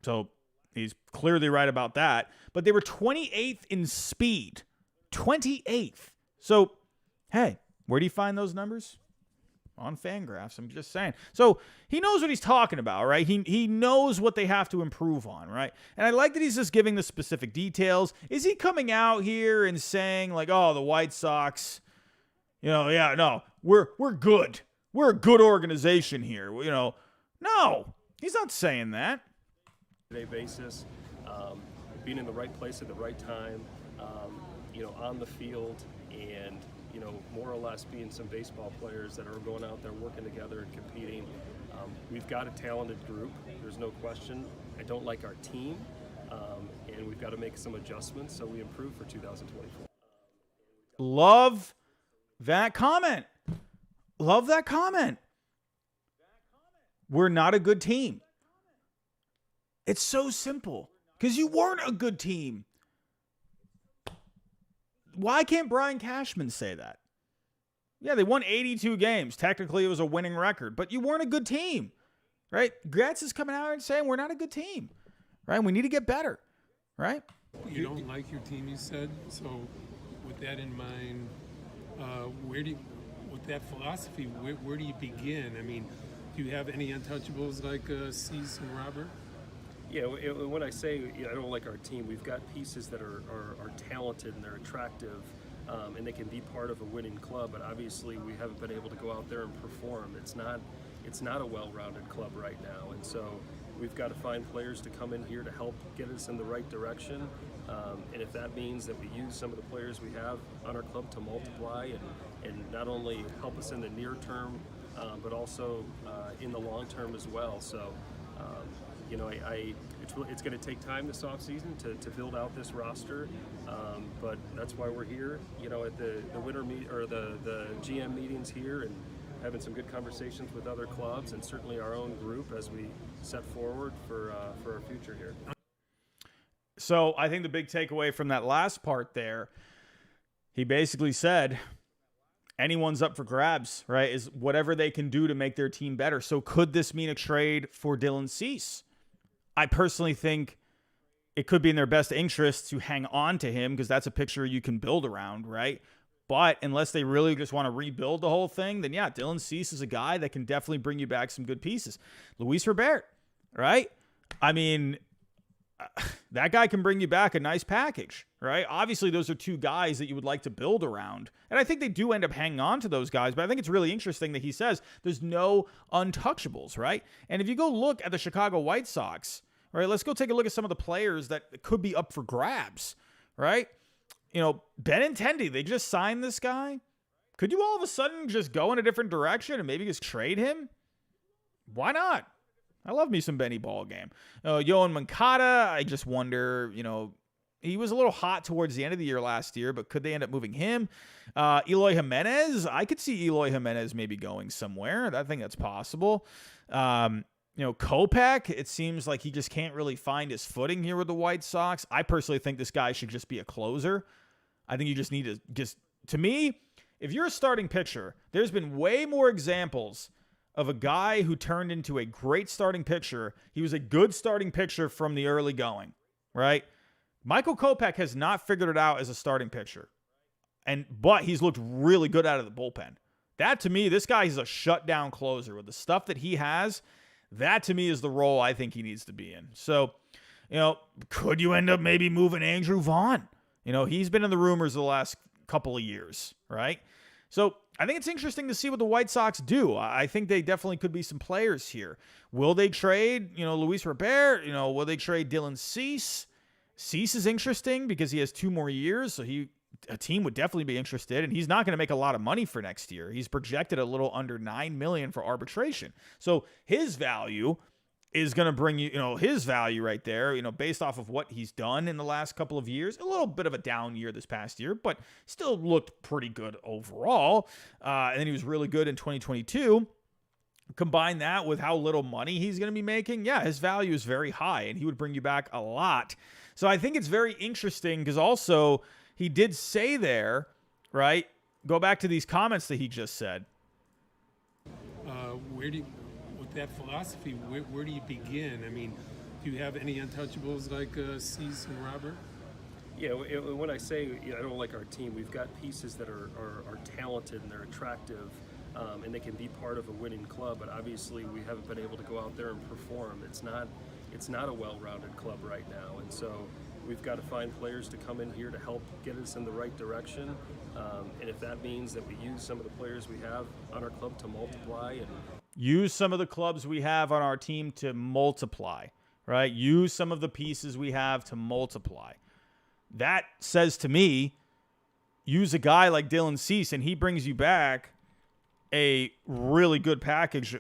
So he's clearly right about that. But they were 28th in speed. 28th. So, hey, where do you find those numbers? On Fangraphs, I'm just saying. So he knows what he's talking about, right? He knows what they have to improve on, right? And I like that he's just giving the specific details. Is he coming out here and saying, like, oh, the White Sox, we're good. We're a good organization here. No, he's not saying that. Basis, being in the right place at the right time, on the field, and more or less being some baseball players that are going out there working together and competing. We've got a talented group. There's no question. I don't like our team, and we've got to make some adjustments so we improve for 2024. Love that comment. Love that comment. We're not a good team. It's so simple because you weren't a good team. Why can't Brian Cashman say that? Yeah, they won 82 games. Technically, it was a winning record, but you weren't a good team, right? Getz is coming out and saying we're not a good team, right? We need to get better, right? You don't like your team, you said. So with that in mind, with that philosophy, where do you begin? I mean, do you have any untouchables like Cease and Robert? Yeah, when I say I don't like our team, we've got pieces that are talented and they're attractive, and they can be part of a winning club. But obviously, we haven't been able to go out there and perform. It's not a well-rounded club right now, and so we've got to find players to come in here to help get us in the right direction. And if that means that we use some of the players we have on our club to multiply and not only help us in the near term, but also in the long term as well. So. It's going to take time this offseason to build out this roster, but that's why we're here, at the winter meet or the GM meetings here and having some good conversations with other clubs and certainly our own group as we set forward for our future here. So I think the big takeaway from that last part there, he basically said anyone's up for grabs, right, is whatever they can do to make their team better. So could this mean a trade for Dylan Cease? I personally think it could be in their best interest to hang on to him because that's a picture you can build around, right? But unless they really just want to rebuild the whole thing, then yeah, Dylan Cease is a guy that can definitely bring you back some good pieces. Luis Robert, right? I mean, that guy can bring you back a nice package, right? Obviously, those are two guys that you would like to build around. And I think they do end up hanging on to those guys. But I think it's really interesting that he says there's no untouchables, right? And if you go look at the Chicago White Sox, right, let's go take a look at some of the players that could be up for grabs, right? Benintendi, they just signed this guy. Could you all of a sudden just go in a different direction and maybe just trade him? Why not? I love me some Benny Ball game. Yohan Moncada, I just wonder, He was a little hot towards the end of the year last year, but could they end up moving him? Eloy Jimenez, I could see Eloy Jimenez maybe going somewhere. I think that's possible. Kopech, it seems like he just can't really find his footing here with the White Sox. I personally think this guy should just be a closer. I think you just need to me, if you're a starting pitcher, there's been way more examples of a guy who turned into a great starting pitcher. He was a good starting pitcher from the early going, right? Michael Kopech has not figured it out as a starting pitcher, but he's looked really good out of the bullpen. That, to me, this guy is a shutdown closer with the stuff that he has. That, to me, is the role I think he needs to be in. So, could you end up maybe moving Andrew Vaughn? He's been in the rumors the last couple of years, right? So I think it's interesting to see what the White Sox do. I think they definitely could be some players here. Will they trade, Luis Robert? Will they trade Dylan Cease? Cease is interesting because he has 2 more years, so a team would definitely be interested, and he's not going to make a lot of money for next year. He's projected a little under $9 million for arbitration. So his value is going to bring you, his value right there, based off of what he's done in the last couple of years. A little bit of a down year this past year, but still looked pretty good overall. And then he was really good in 2022. Combine that with how little money he's going to be making. Yeah, his value is very high, and he would bring you back a lot. So I think it's very interesting because also he did say there, right? Go back to these comments that he just said. With that philosophy, where do you begin? I mean, do you have any untouchables like Cease and Robert? Yeah, when I say I don't like our team, we've got pieces that are talented and they're attractive, and they can be part of a winning club. But obviously, we haven't been able to go out there and perform. It's not a well-rounded club right now, and so we've got to find players to come in here to help get us in the right direction. And if that means that we use some of the players we have on our club to multiply and use some of the clubs we have on our team to multiply, right? Use some of the pieces we have to multiply. That says to me, use a guy like Dylan Cease, and he brings you back a really good package,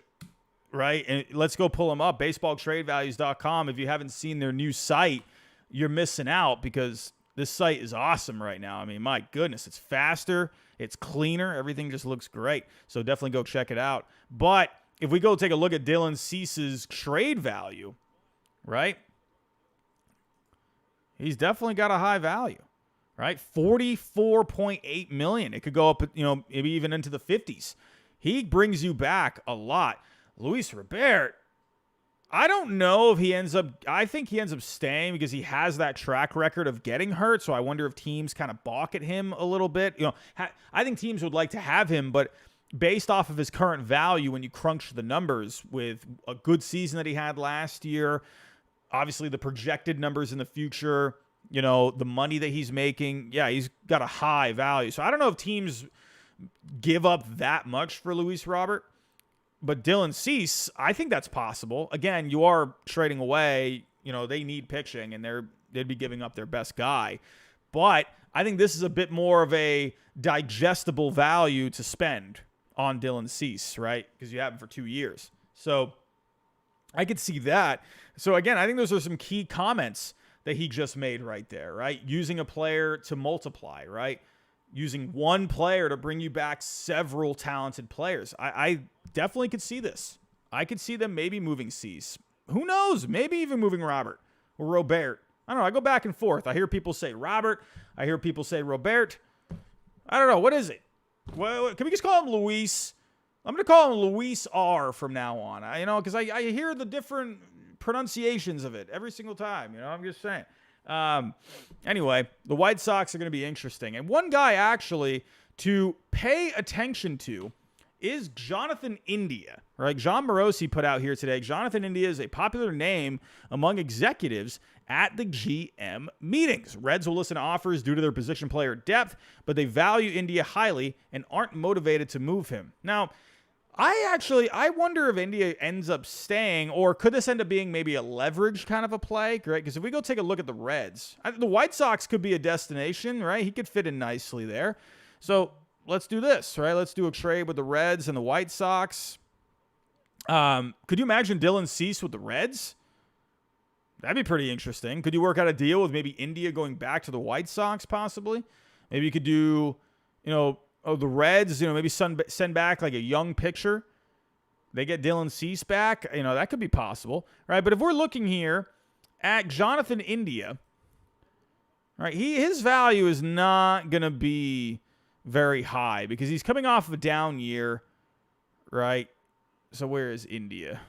right? And let's go pull him up, baseballtradevalues.com. If you haven't seen their new site, you're missing out because this site is awesome right now. I mean, my goodness, it's faster, it's cleaner, everything just looks great. So definitely go check it out. But if we go take a look at Dylan Cease's trade value, right? He's definitely got a high value, right? $44.8 million. It could go up, maybe even into the 50s. He brings you back a lot. Luis Robert, I don't know if I think he ends up staying because he has that track record of getting hurt. So I wonder if teams kind of balk at him a little bit. I think teams would like to have him, but based off of his current value, when you crunch the numbers with a good season that he had last year, obviously the projected numbers in the future, the money that he's making, yeah, he's got a high value. So I don't know if teams give up that much for Luis Robert. But Dylan Cease, I think that's possible. Again, you are trading away. They need pitching, and they'd be giving up their best guy. But I think this is a bit more of a digestible value to spend on Dylan Cease, right? Because you have him for 2 years. So I could see that. So again, I think those are some key comments that he just made right there, right? Using a player to multiply, right? Using one player to bring you back several talented players. I definitely could see this. I could see them maybe moving Cease. Who knows? Maybe even moving Robert or Robert. I don't know. I go back and forth. I hear people say Robert. I hear people say Robert. I don't know. What is it? Well, can we just call him Luis? I'm going to call him Luis R from now on. Because I hear the different pronunciations of it every single time. I'm just saying. Anyway, the White Sox are going to be interesting. And one guy actually to pay attention to is Jonathan India, right? John Morosi put out here today. Jonathan India is a popular name among executives at the GM meetings. Reds will listen to offers due to their position player depth, but they value India highly and aren't motivated to move him. Now, I wonder if India ends up staying, or could this end up being maybe a leverage kind of a play, right? Because if we go take a look at the Reds, the White Sox could be a destination, right? He could fit in nicely there. So let's do this, right? Let's do a trade with the Reds and the White Sox. Could you imagine Dylan Cease with the Reds? That'd be pretty interesting. Could you work out a deal with maybe India going back to the White Sox possibly? Maybe you could do, the Reds, maybe send back like a young pitcher. They get Dylan Cease back. That could be possible, right? But if we're looking here at Jonathan India, right, his value is not going to be very high because he's coming off of a down year, right? So where is India?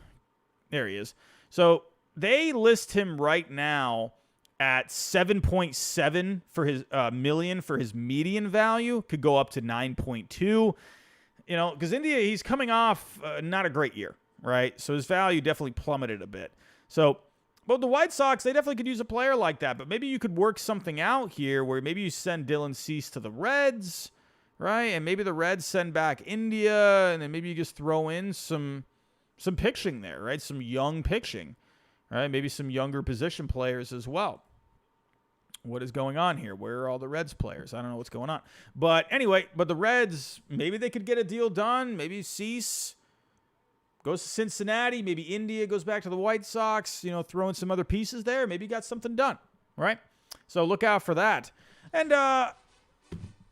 There he is. So they list him right now at 7.7 for his million for his median value. Could go up to 9.2. Because India, he's coming off not a great year, right? So his value definitely plummeted a bit. So, but the White Sox, they definitely could use a player like that. But maybe you could work something out here where maybe you send Dylan Cease to the Reds, right? And maybe the Reds send back India, and then maybe you just throw in some pitching there, right? Some young pitching, right? Maybe some younger position players as well. What is going on here? Where are all the Reds players? I don't know what's going on. But anyway, the Reds, maybe they could get a deal done. Maybe Cease goes to Cincinnati. Maybe India goes back to the White Sox, throw in some other pieces there. Maybe you got something done, right? So look out for that. And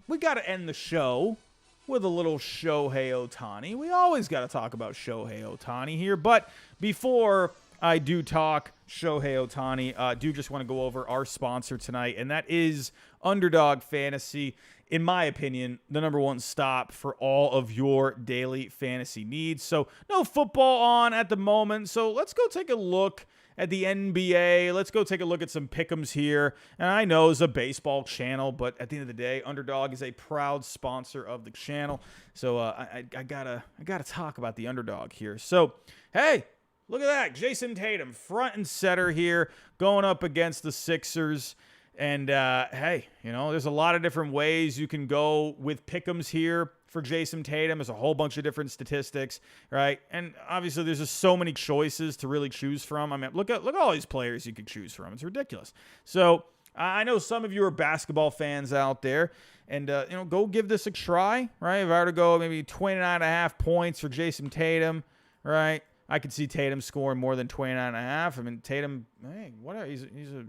we got to end the show with a little Shohei Ohtani. We always got to talk about Shohei Ohtani here. But before I do talk Shohei Ohtani, do just want to go over our sponsor tonight, and that is Underdog Fantasy. In my opinion, the number one stop for all of your daily fantasy needs. So no football on at the moment, so let's go take a look at the NBA. Let's go take a look at some pick'ems here. And I know it's a baseball channel, but at the end of the day, Underdog is a proud sponsor of the channel. So I gotta talk about the Underdog here. So hey, look at that. Jason Tatum, front and center here, going up against the Sixers. And, hey, there's a lot of different ways you can go with pick'ems here for Jason Tatum. There's a whole bunch of different statistics, right? And obviously there's just so many choices to really choose from. I mean, look at all these players you could choose from. It's ridiculous. So I know some of you are basketball fans out there, and, go give this a try, right? If I were to go maybe 29.5 points for Jason Tatum, right? I could see Tatum scoring more than 29.5. I mean, Tatum, hey, he's a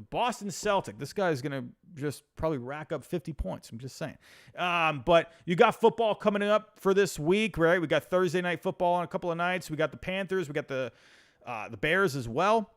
Boston Celtic. This guy's going to just probably rack up 50 points. I'm just saying. But you got football coming up for this week, right? We got Thursday night football on a couple of nights. We got the Panthers. We got the Bears as well.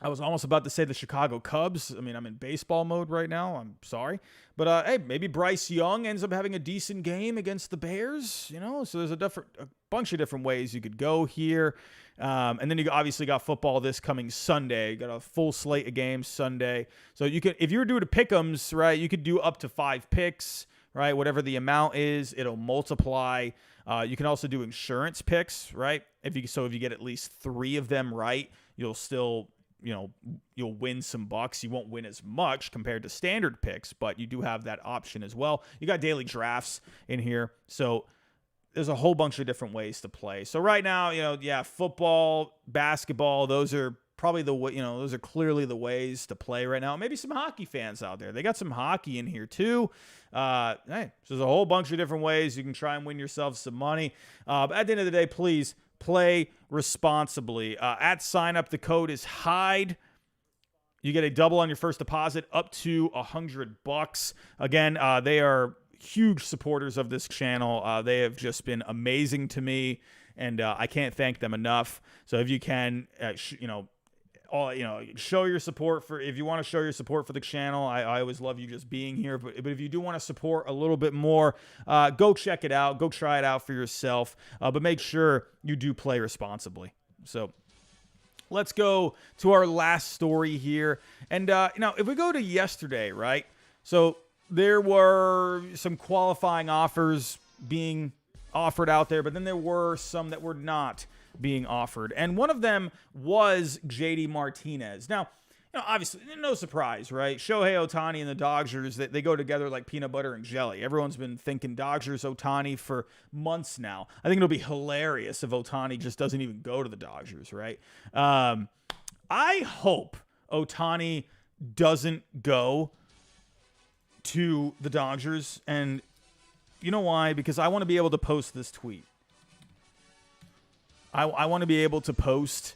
I was almost about to say the Chicago Cubs. I mean, I'm in baseball mode right now. I'm sorry. But, hey, maybe Bryce Young ends up having a decent game against the Bears, So there's a bunch of different ways you could go here. And then you obviously got football this coming Sunday. You got a full slate of games Sunday. So you could, if you were doing pick'ems, right, you could do up to 5 picks, right? Whatever the amount is, it'll multiply. You can also do insurance picks, right? If you get at least 3 of them right, you'll still, you'll win some bucks. You won't win as much compared to standard picks, but you do have that option as well. You got daily drafts in here. So there's a whole bunch of different ways to play. So right now, football, basketball, those are probably those are clearly the ways to play right now. Maybe some hockey fans out there. They got some hockey in here too. Hey, so there's a whole bunch of different ways you can try and win yourself some money. But at the end of the day, please play responsibly. At sign up, the code is HIDE. You get a double on your first deposit up to $100. Again, they are huge supporters of this channel. They have just been amazing to me, and I can't thank them enough. So if you can, show your support if you want to show your support for the channel. I always love you just being here, but if you do want to support a little bit more, go check it out, go try it out for yourself, but make sure you do play responsibly. So let's go to our last story here. And if we go to yesterday, right? So there were some qualifying offers being offered out there, but then there were some that were not being offered. And one of them was JD Martinez. Now, obviously, no surprise, right? Shohei Ohtani and the Dodgers, they go together like peanut butter and jelly. Everyone's been thinking Dodgers Ohtani for months now. I think it'll be hilarious if Ohtani just doesn't even go to the Dodgers, right? I hope Ohtani doesn't go to the Dodgers, and you know why? Because I want to be able to post this tweet. I want to be able to post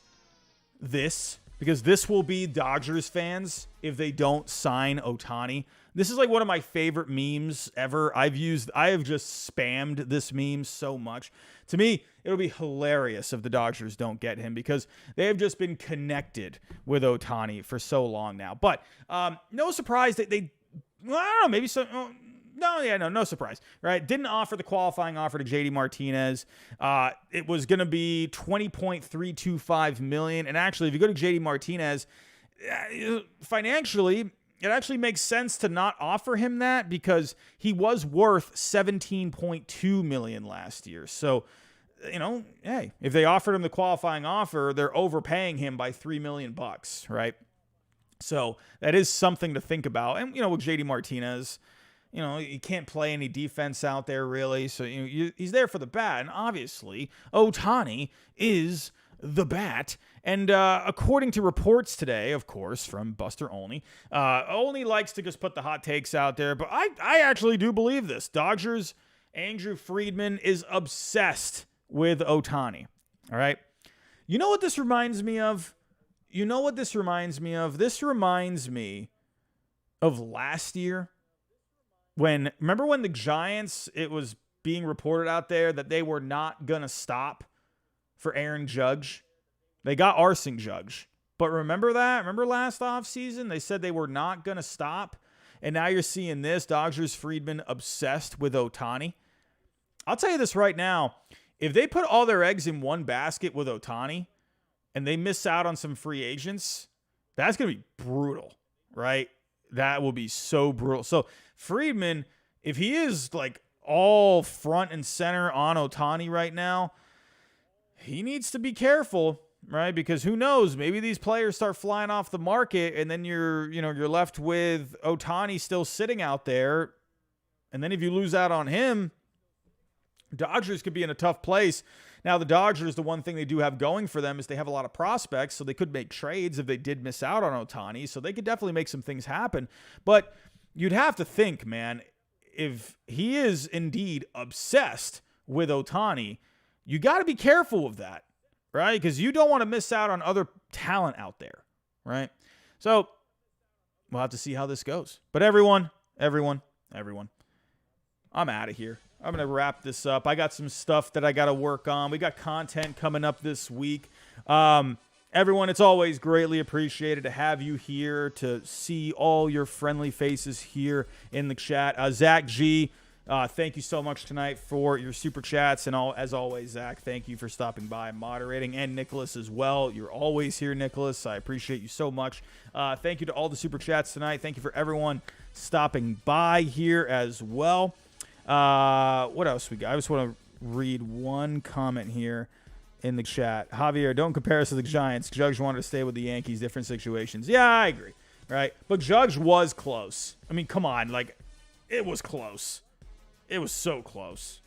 this because this will be Dodgers fans if they don't sign Ohtani. This is like one of my favorite memes ever. I have just spammed this meme so much. To me, it'll be hilarious if the Dodgers don't get him because they have just been connected with Ohtani for so long now. But no surprise that they I don't know, maybe some. No surprise, right? Didn't offer the qualifying offer to JD Martinez. It was going to be $20.325 million. And actually, if you go to JD Martinez, financially, it actually makes sense to not offer him that because he was worth $17.2 million last year. So, hey, if they offered him the qualifying offer, they're overpaying him by $3 million, right? So that is something to think about. And, with JD Martinez, you can't play any defense out there really. So, he's there for the bat. And obviously, Ohtani is the bat. And according to reports today, of course, from Buster Olney, Olney likes to just put the hot takes out there. But I actually do believe this. Dodgers, Andrew Friedman is obsessed with Ohtani. All right. You know what this reminds me of? This reminds me of last year. Remember when the Giants, it was being reported out there that they were not going to stop for Aaron Judge? They got Arson Judge. But remember that? Remember last offseason? They said they were not going to stop. And now you're seeing this. Dodgers Friedman obsessed with Ohtani. I'll tell you this right now. If they put all their eggs in one basket with Ohtani and they miss out on some free agents, that's going to be brutal, right? That will be so brutal. So Friedman, if he is like all front and center on Ohtani right now, he needs to be careful, right? Because who knows? Maybe these players start flying off the market, and then you're left with Ohtani still sitting out there. And then if you lose out on him, Dodgers could be in a tough place. Now, the Dodgers, the one thing they do have going for them is they have a lot of prospects, so they could make trades if they did miss out on Ohtani. So they could definitely make some things happen. But you'd have to think, man, if he is indeed obsessed with Ohtani, you got to be careful of that, right? Because you don't want to miss out on other talent out there, right? So we'll have to see how this goes. But everyone, I'm out of here. I'm going to wrap this up. I got some stuff that I got to work on. We got content coming up this week. Everyone, it's always greatly appreciated to have you here, to see all your friendly faces here in the chat. Zach G, thank you so much tonight for your super chats. And as always, Zach, thank you for stopping by and moderating. And Nicholas as well. You're always here, Nicholas. I appreciate you so much. Thank you to all the super chats tonight. Thank you for everyone stopping by here as well. What else we got? I just want to read one comment here in the chat. Javier, don't compare us to the Giants. Judge wanted to stay with the Yankees, different situations. Yeah, I agree, right? But Judge was close. I mean, come on. It was close. It was so close.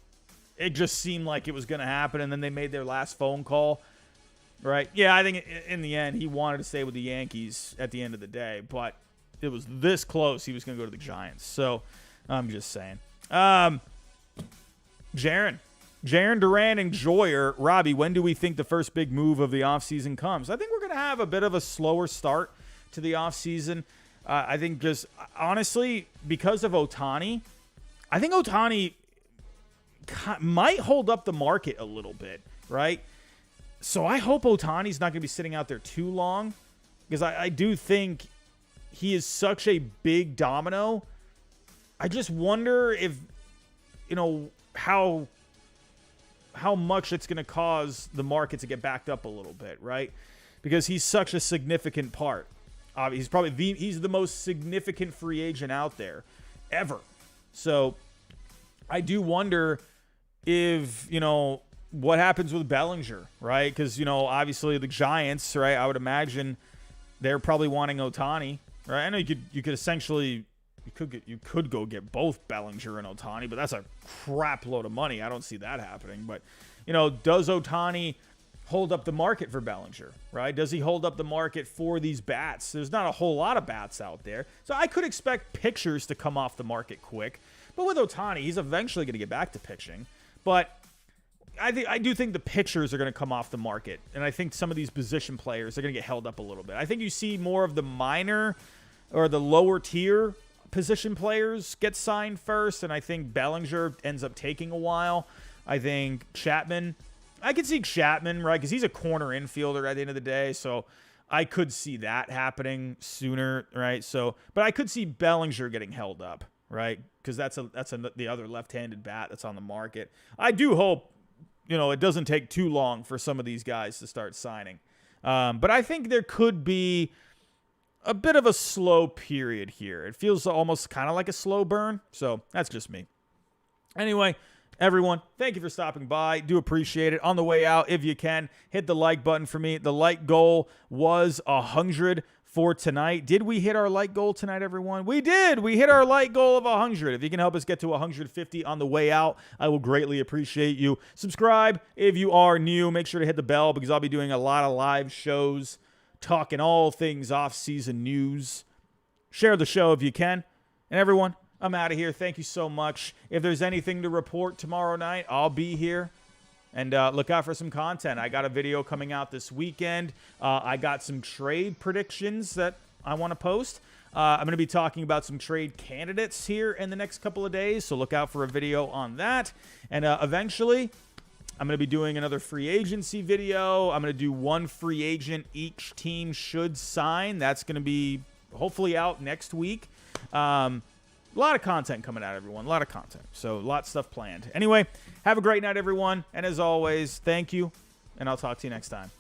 It just seemed like it was going to happen, and then they made their last phone call, right? Yeah, I think in the end, he wanted to stay with the Yankees at the end of the day, but it was this close he was going to go to the Giants. So I'm just saying. Jaron Duran and Joyer. Robbie, when do we think the first big move of the offseason comes? I think we're going to have a bit of a slower start to the offseason. I think just, honestly, because of Ohtani, I think Ohtani might hold up the market a little bit, right? So I hope Ohtani's not going to be sitting out there too long, because I do think he is such a big domino. I just wonder if, how much it's going to cause the market to get backed up a little bit, right? Because he's such a significant part. He's probably he's the most significant free agent out there ever. So I do wonder if, what happens with Bellinger, right? Because, obviously the Giants, right? I would imagine they're probably wanting Ohtani, right? I know you could essentially... You could go get both Bellinger and Ohtani, but that's a crap load of money. I don't see that happening. But, does Ohtani hold up the market for Bellinger, right? Does he hold up the market for these bats? There's not a whole lot of bats out there. So I could expect pitchers to come off the market quick. But with Ohtani, he's eventually going to get back to pitching. But I do think the pitchers are going to come off the market, and I think some of these position players are going to get held up a little bit. I think you see more of the minor or the lower tier position players get signed first, and I think Bellinger ends up taking a while. I think Chapman, I could see Chapman, right, because he's a corner infielder at the end of the day, so I could see that happening sooner, right? So, but I could see Bellinger getting held up, right, because that's the other left-handed bat that's on the market. I do hope, it doesn't take too long for some of these guys to start signing. But I think there could be a bit of a slow period here. It feels almost kind of like a slow burn. So that's just me. Anyway, everyone, thank you for stopping by. Do appreciate it. On the way out, if you can, hit the like button for me. The like goal was 100 for tonight. Did we hit our like goal tonight, everyone? We did. We hit our like goal of 100. If you can help us get to 150 on the way out, I will greatly appreciate you. Subscribe if you are new. Make sure to hit the bell because I'll be doing a lot of live shows talking all things off-season news. Share the show if you can. And everyone, I'm out of here. Thank you so much. If there's anything to report tomorrow night, I'll be here. And look out for some content. I got a video coming out this weekend. I got some trade predictions that I want to post. I'm going to be talking about some trade candidates here in the next couple of days, so look out for a video on that. And eventually, I'm going to be doing another free agency video. I'm going to do one free agent each team should sign. That's going to be hopefully out next week. A lot of content coming out, everyone. A lot of content. So, a lot of stuff planned. Anyway, have a great night, everyone. And as always, thank you. And I'll talk to you next time.